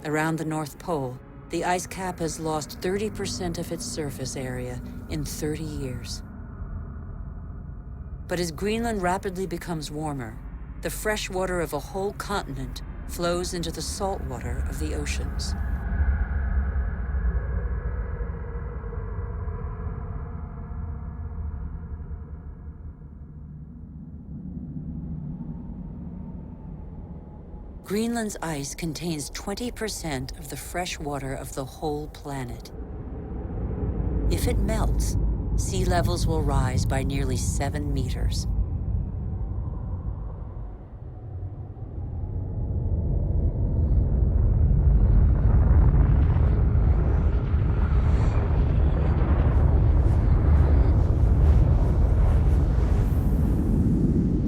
Around the North Pole, the ice cap has lost 30% of its surface area in 30 years. But as Greenland rapidly becomes warmer, the fresh water of a whole continent flows into the salt water of the oceans. Greenland's ice contains 20% of the fresh water of the whole planet. If it melts, sea levels will rise by nearly 7 meters.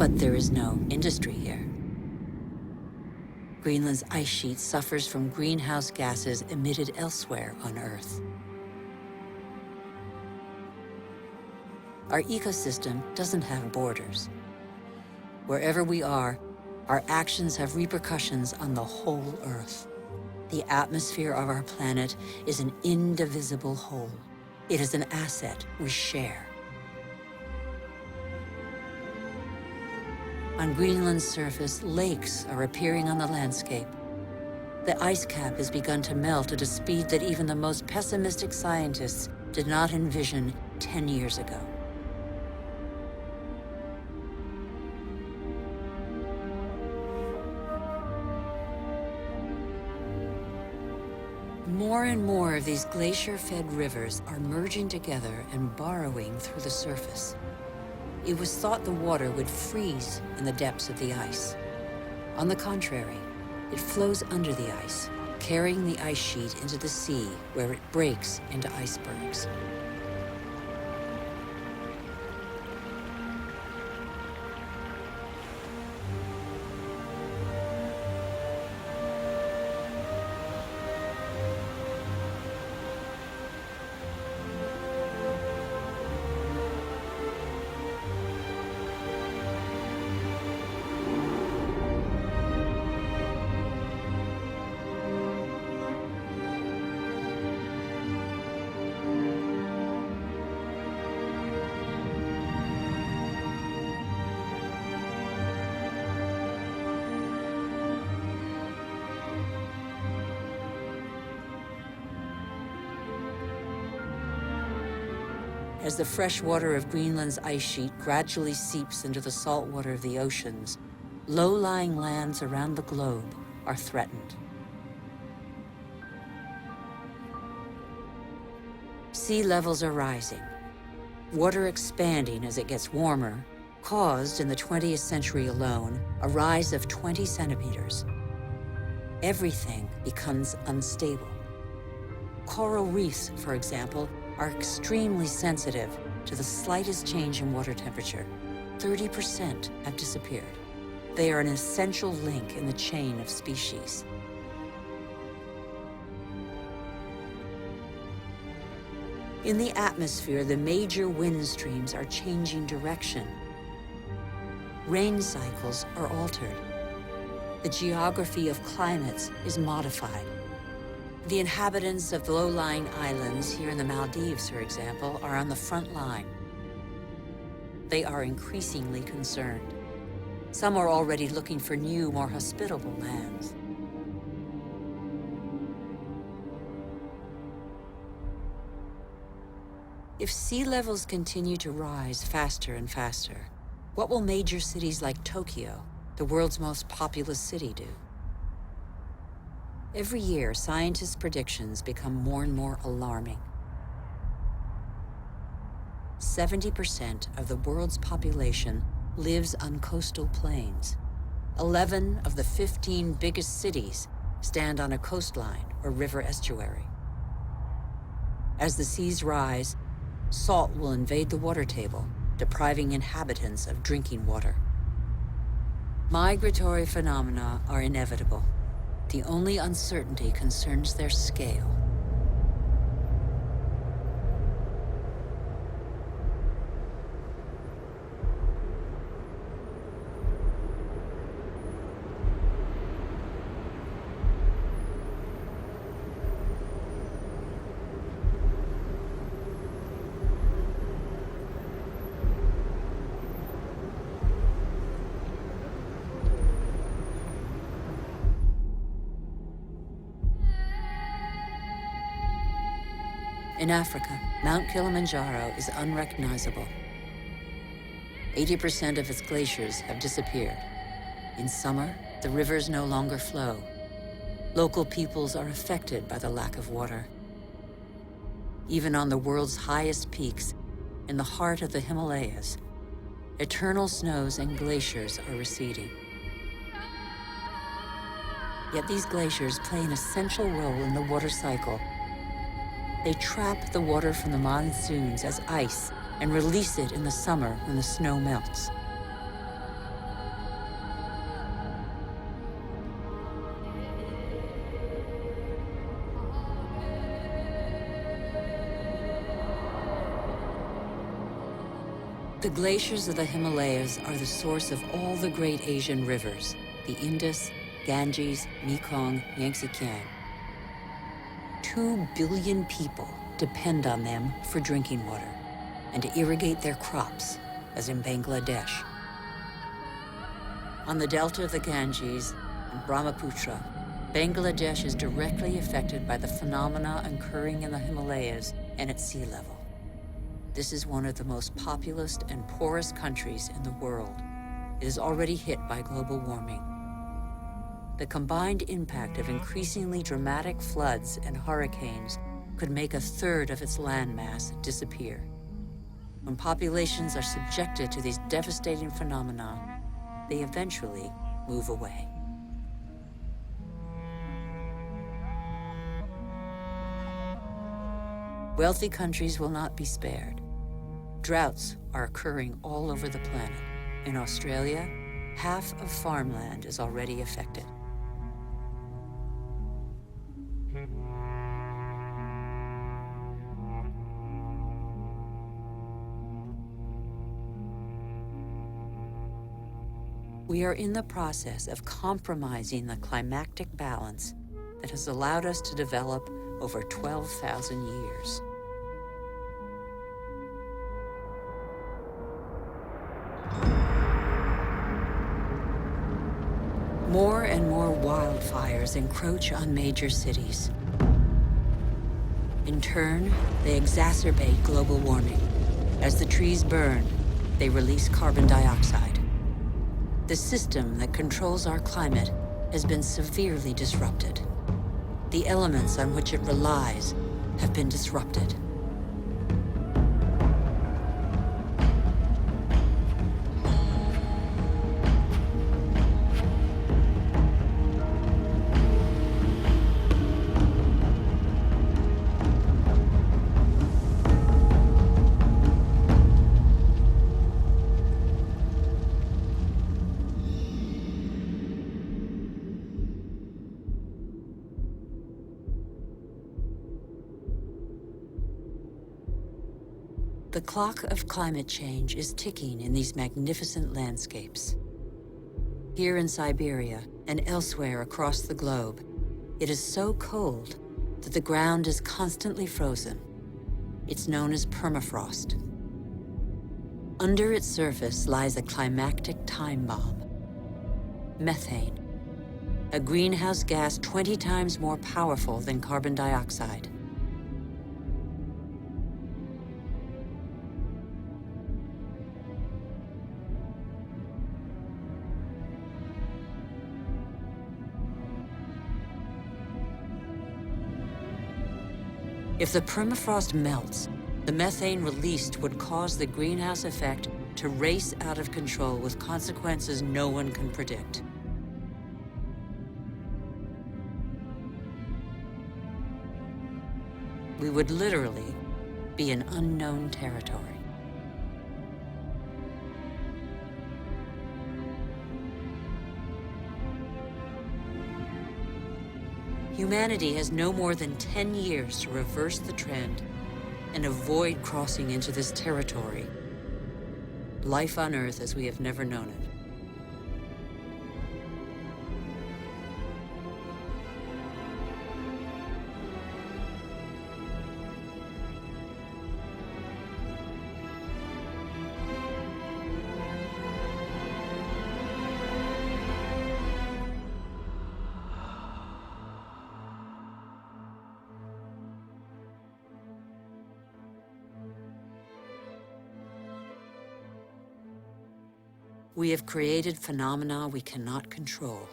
But there is no industry here. Greenland's ice sheet suffers from greenhouse gases emitted elsewhere on Earth. Our ecosystem doesn't have borders. Wherever we are, our actions have repercussions on the whole Earth. The atmosphere of our planet is an indivisible whole. It is an asset we share. On Greenland's surface, lakes are appearing on the landscape. The ice cap has begun to melt at a speed that even the most pessimistic scientists did not envision 10 years ago. More and more of these glacier-fed rivers are merging together and burrowing through the surface. It was thought the water would freeze in the depths of the ice. On the contrary, it flows under the ice, carrying the ice sheet into the sea, where it breaks into icebergs. As the fresh water of Greenland's ice sheet gradually seeps into the salt water of the oceans, low-lying lands around the globe are threatened. Sea levels are rising. Water expanding as it gets warmer caused, in the 20th century alone, a rise of 20 centimeters. Everything becomes unstable. Coral reefs, for example, are extremely sensitive to the slightest change in water temperature. 30% have disappeared. They are an essential link in the chain of species. In the atmosphere, the major wind streams are changing direction. Rain cycles are altered. The geography of climates is modified. The inhabitants of the low-lying islands here in the Maldives, for example, are on the front line. They are increasingly concerned. Some are already looking for new, more hospitable lands. If sea levels continue to rise faster and faster, what will major cities like Tokyo, the world's most populous city, do? Every year, scientists' predictions become more and more alarming. 70% of the world's population lives on coastal plains. 11 of the 15 biggest cities stand on a coastline or river estuary. As the seas rise, salt will invade the water table, depriving inhabitants of drinking water. Migratory phenomena are inevitable. The only uncertainty concerns their scale. In Africa, Mount Kilimanjaro is unrecognizable. 80% of its glaciers have disappeared. In summer, the rivers no longer flow. Local peoples are affected by the lack of water. Even on the world's highest peaks, in the heart of the Himalayas, eternal snows and glaciers are receding. Yet these glaciers play an essential role in the water cycle. They trap the water from the monsoons as ice and release it in the summer when the snow melts. The glaciers of the Himalayas are the source of all the great Asian rivers, the Indus, Ganges, Mekong, Yangtze-Kiang. 2 billion people depend on them for drinking water and to irrigate their crops, as in Bangladesh. On the delta of the Ganges and Brahmaputra, Bangladesh is directly affected by the phenomena occurring in the Himalayas and at sea level. This is one of the most populous and poorest countries in the world. It is already hit by global warming. The combined impact of increasingly dramatic floods and hurricanes could make 1/3 of its landmass disappear. When populations are subjected to these devastating phenomena, they eventually move away. Wealthy countries will not be spared. Droughts are occurring all over the planet. In Australia, half of farmland is already affected. We are in the process of compromising the climactic balance that has allowed us to develop over 12,000 years. More and more wildfires encroach on major cities. In turn, they exacerbate global warming. As the trees burn, they release carbon dioxide. The system that controls our climate has been severely disrupted. The elements on which it relies have been disrupted. The clock of climate change is ticking in these magnificent landscapes. Here in Siberia and elsewhere across the globe, it is so cold that the ground is constantly frozen. It's known as permafrost. Under its surface lies a climactic time bomb. Methane, a greenhouse gas 20 times more powerful than carbon dioxide. If the permafrost melts, the methane released would cause the greenhouse effect to race out of control with consequences no one can predict. We would literally be in unknown territory. Humanity has no more than 10 years to reverse the trend and avoid crossing into this territory. Life on Earth as we have never known it. We have created phenomena we cannot control.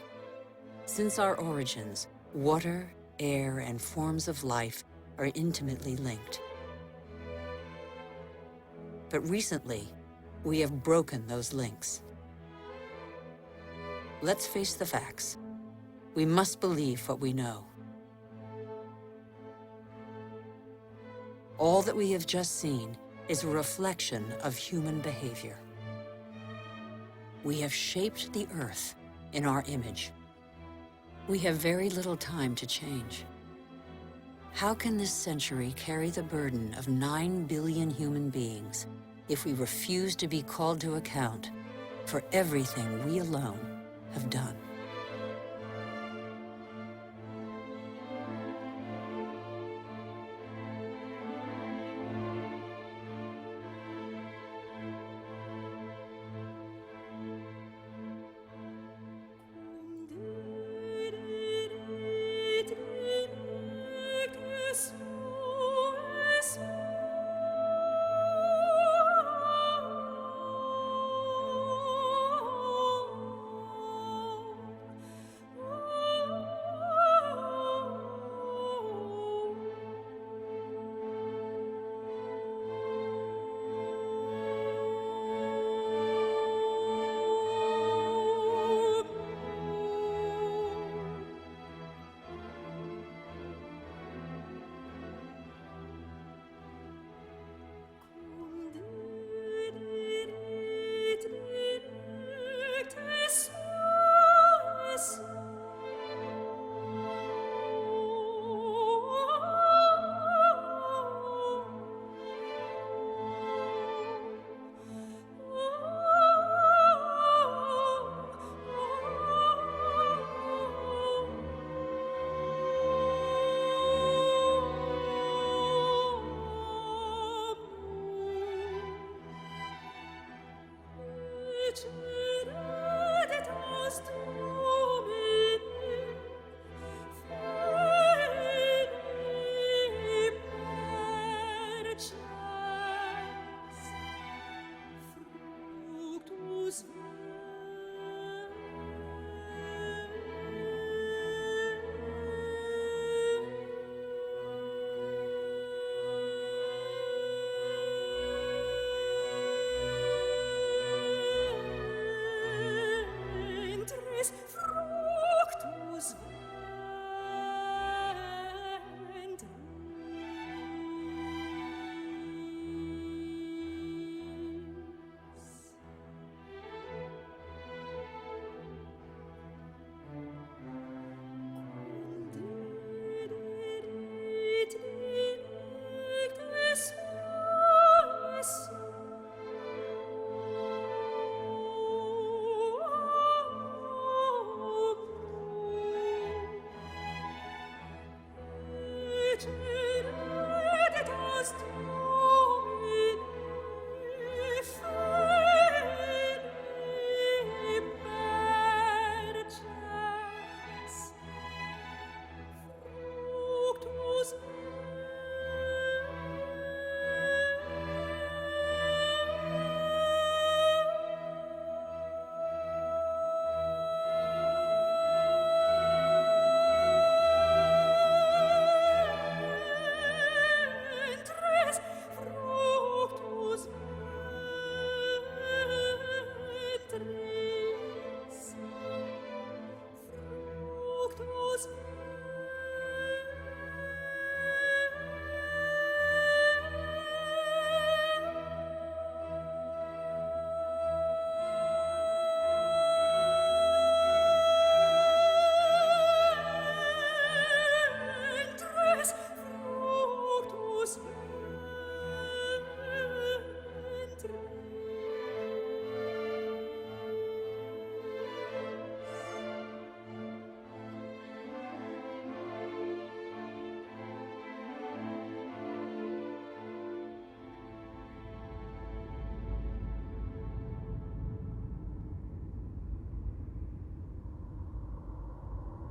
Since our origins, water, air, and forms of life are intimately linked. But recently, we have broken those links. Let's face the facts. We must believe what we know. All that we have just seen is a reflection of human behavior. We have shaped the Earth in our image. We have very little time to change. How can this century carry the burden of 9 billion human beings if we refuse to be called to account for everything we alone have done.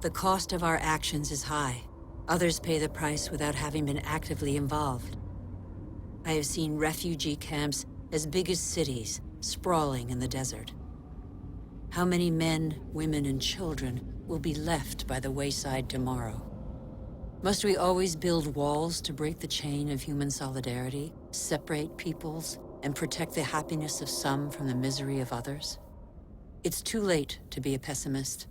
The cost of our actions is high. Others pay the price without having been actively involved. I have seen refugee camps as big as cities, sprawling in the desert. How many men, women, and children will be left by the wayside tomorrow? Must we always build walls to break the chain of human solidarity, separate peoples, and protect the happiness of some from the misery of others? It's too late to be a pessimist.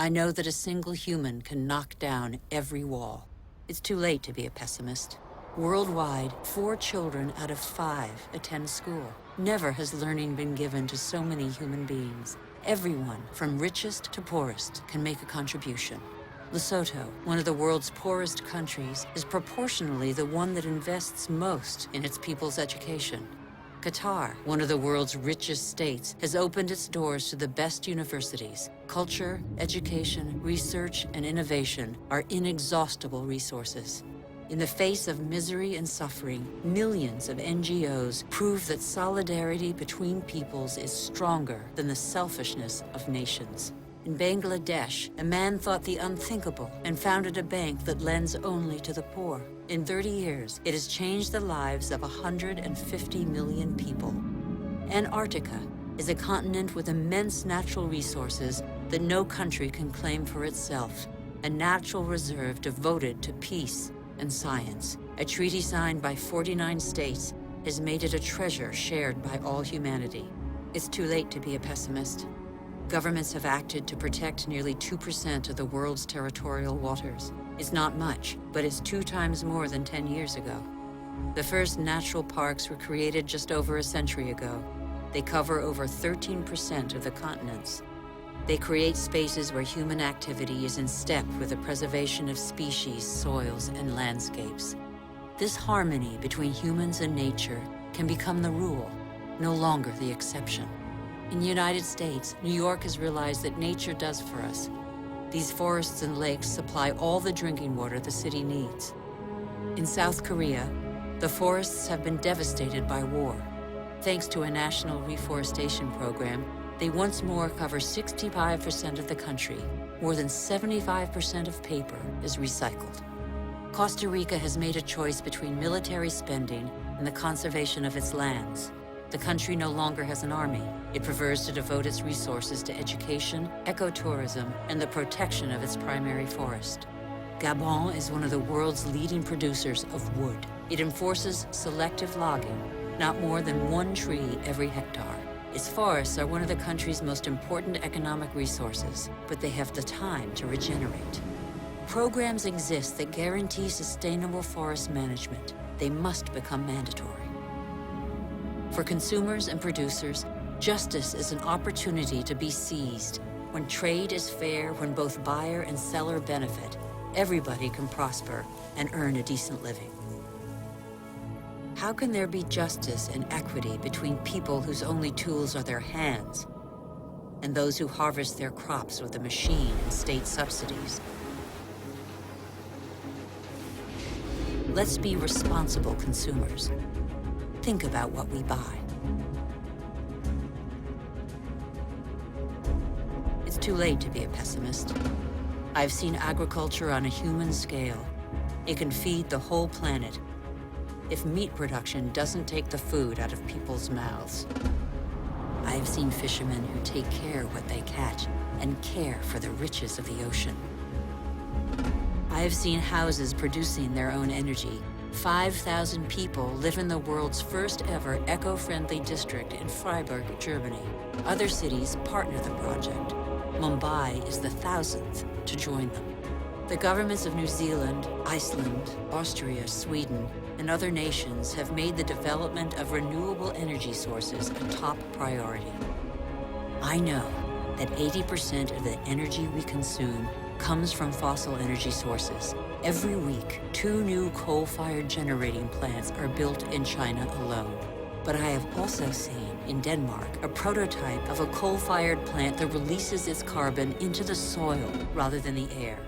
I know that a single human can knock down every wall. It's too late to be a pessimist. Worldwide, 4 children out of 5 attend school. Never has learning been given to so many human beings. Everyone, from richest to poorest, can make a contribution. Lesotho, one of the world's poorest countries, is proportionally the one that invests most in its people's education. Qatar, one of the world's richest states, has opened its doors to the best universities. Culture, education, research, and innovation are inexhaustible resources. In the face of misery and suffering, millions of NGOs prove that solidarity between peoples is stronger than the selfishness of nations. In Bangladesh, a man thought the unthinkable and founded a bank that lends only to the poor. In 30 years, it has changed the lives of 150 million people. Antarctica is a continent with immense natural resources that no country can claim for itself, a natural reserve devoted to peace and science. A treaty signed by 49 states has made it a treasure shared by all humanity. It's too late to be a pessimist. Governments have acted to protect nearly 2% of the world's territorial waters. It's not much, but it's 2 times more than 10 years ago. The first natural parks were created just over a century ago. They cover over 13% of the continents. They create spaces where human activity is in step with the preservation of species, soils, and landscapes. This harmony between humans and nature can become the rule, no longer the exception. In the United States, New York has realized that nature does for us. These forests and lakes supply all the drinking water the city needs. In South Korea, the forests have been devastated by war. Thanks to a national reforestation program, they once more cover 65% of the country. More than 75% of paper is recycled. Costa Rica has made a choice between military spending and the conservation of its lands. The country no longer has an army. It prefers to devote its resources to education, ecotourism, and the protection of its primary forest. Gabon is one of the world's leading producers of wood. It enforces selective logging, not more than 1 tree every hectare. Its forests are one of the country's most important economic resources, but they have the time to regenerate. Programs exist that guarantee sustainable forest management. They must become mandatory. For consumers and producers, justice is an opportunity to be seized. When trade is fair, when both buyer and seller benefit, everybody can prosper and earn a decent living. How can there be justice and equity between people whose only tools are their hands and those who harvest their crops with a machine and state subsidies? Let's be responsible consumers. Think about what we buy. It's too late to be a pessimist. I've seen agriculture on a human scale. It can feed the whole planet if meat production doesn't take the food out of people's mouths. I've seen fishermen who take care of what they catch and care for the riches of the ocean. I have seen houses producing their own energy. 5,000 people live in the world's first ever eco-friendly district in Freiburg, Germany. Other cities partner the project. Mumbai is the 1,000th to join them. The governments of New Zealand, Iceland, Austria, Sweden, and other nations have made the development of renewable energy sources a top priority. I know that 80% of the energy we consume comes from fossil energy sources. Every week, 2 new coal-fired generating plants are built in China alone. But I have also seen in Denmark a prototype of a coal-fired plant that releases its carbon into the soil rather than the air.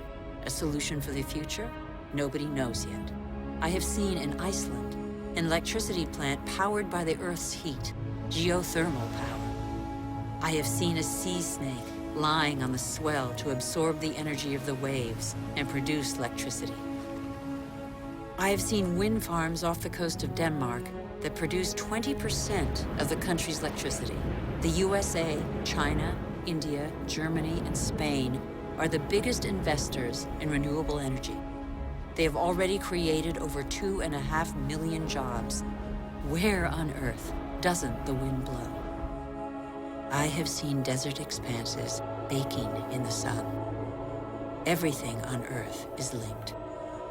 A solution for the future? Nobody knows yet. I have seen in Iceland an electricity plant powered by the Earth's heat, geothermal power. I have seen a sea snake lying on the swell to absorb the energy of the waves and produce electricity. I have seen wind farms off the coast of Denmark that produce 20% of the country's electricity. The USA, China, India, Germany, and Spain are the biggest investors in renewable energy. They have already created over 2.5 million jobs. Where on earth doesn't the wind blow? I have seen desert expanses baking in the sun. Everything on Earth is linked,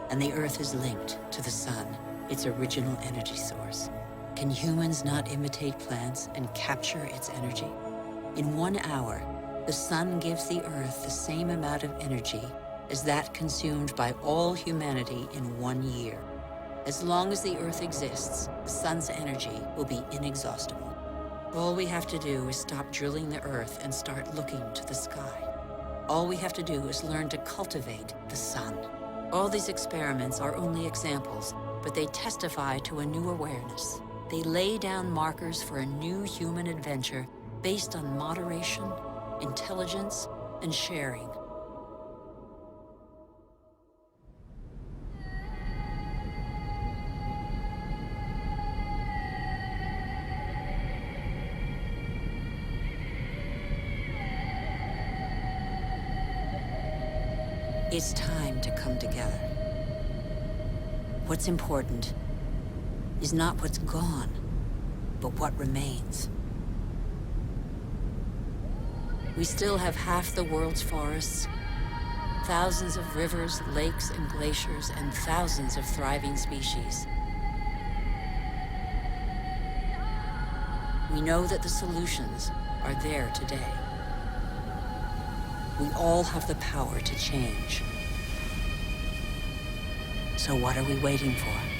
and the Earth is linked to the sun, its original energy source. Can humans not imitate plants and capture its energy? In 1 hour, the sun gives the Earth the same amount of energy as that consumed by all humanity in 1 year. As long as the Earth exists, the sun's energy will be inexhaustible. All we have to do is stop drilling the Earth and start looking to the sky. All we have to do is learn to cultivate the sun. All these experiments are only examples, but they testify to a new awareness. They lay down markers for a new human adventure based on moderation, intelligence, and sharing. It's time to come together. What's important is not what's gone, but what remains. We still have half the world's forests, thousands of rivers, lakes, and glaciers, and thousands of thriving species. We know that the solutions are there today. We all have the power to change. So what are we waiting for?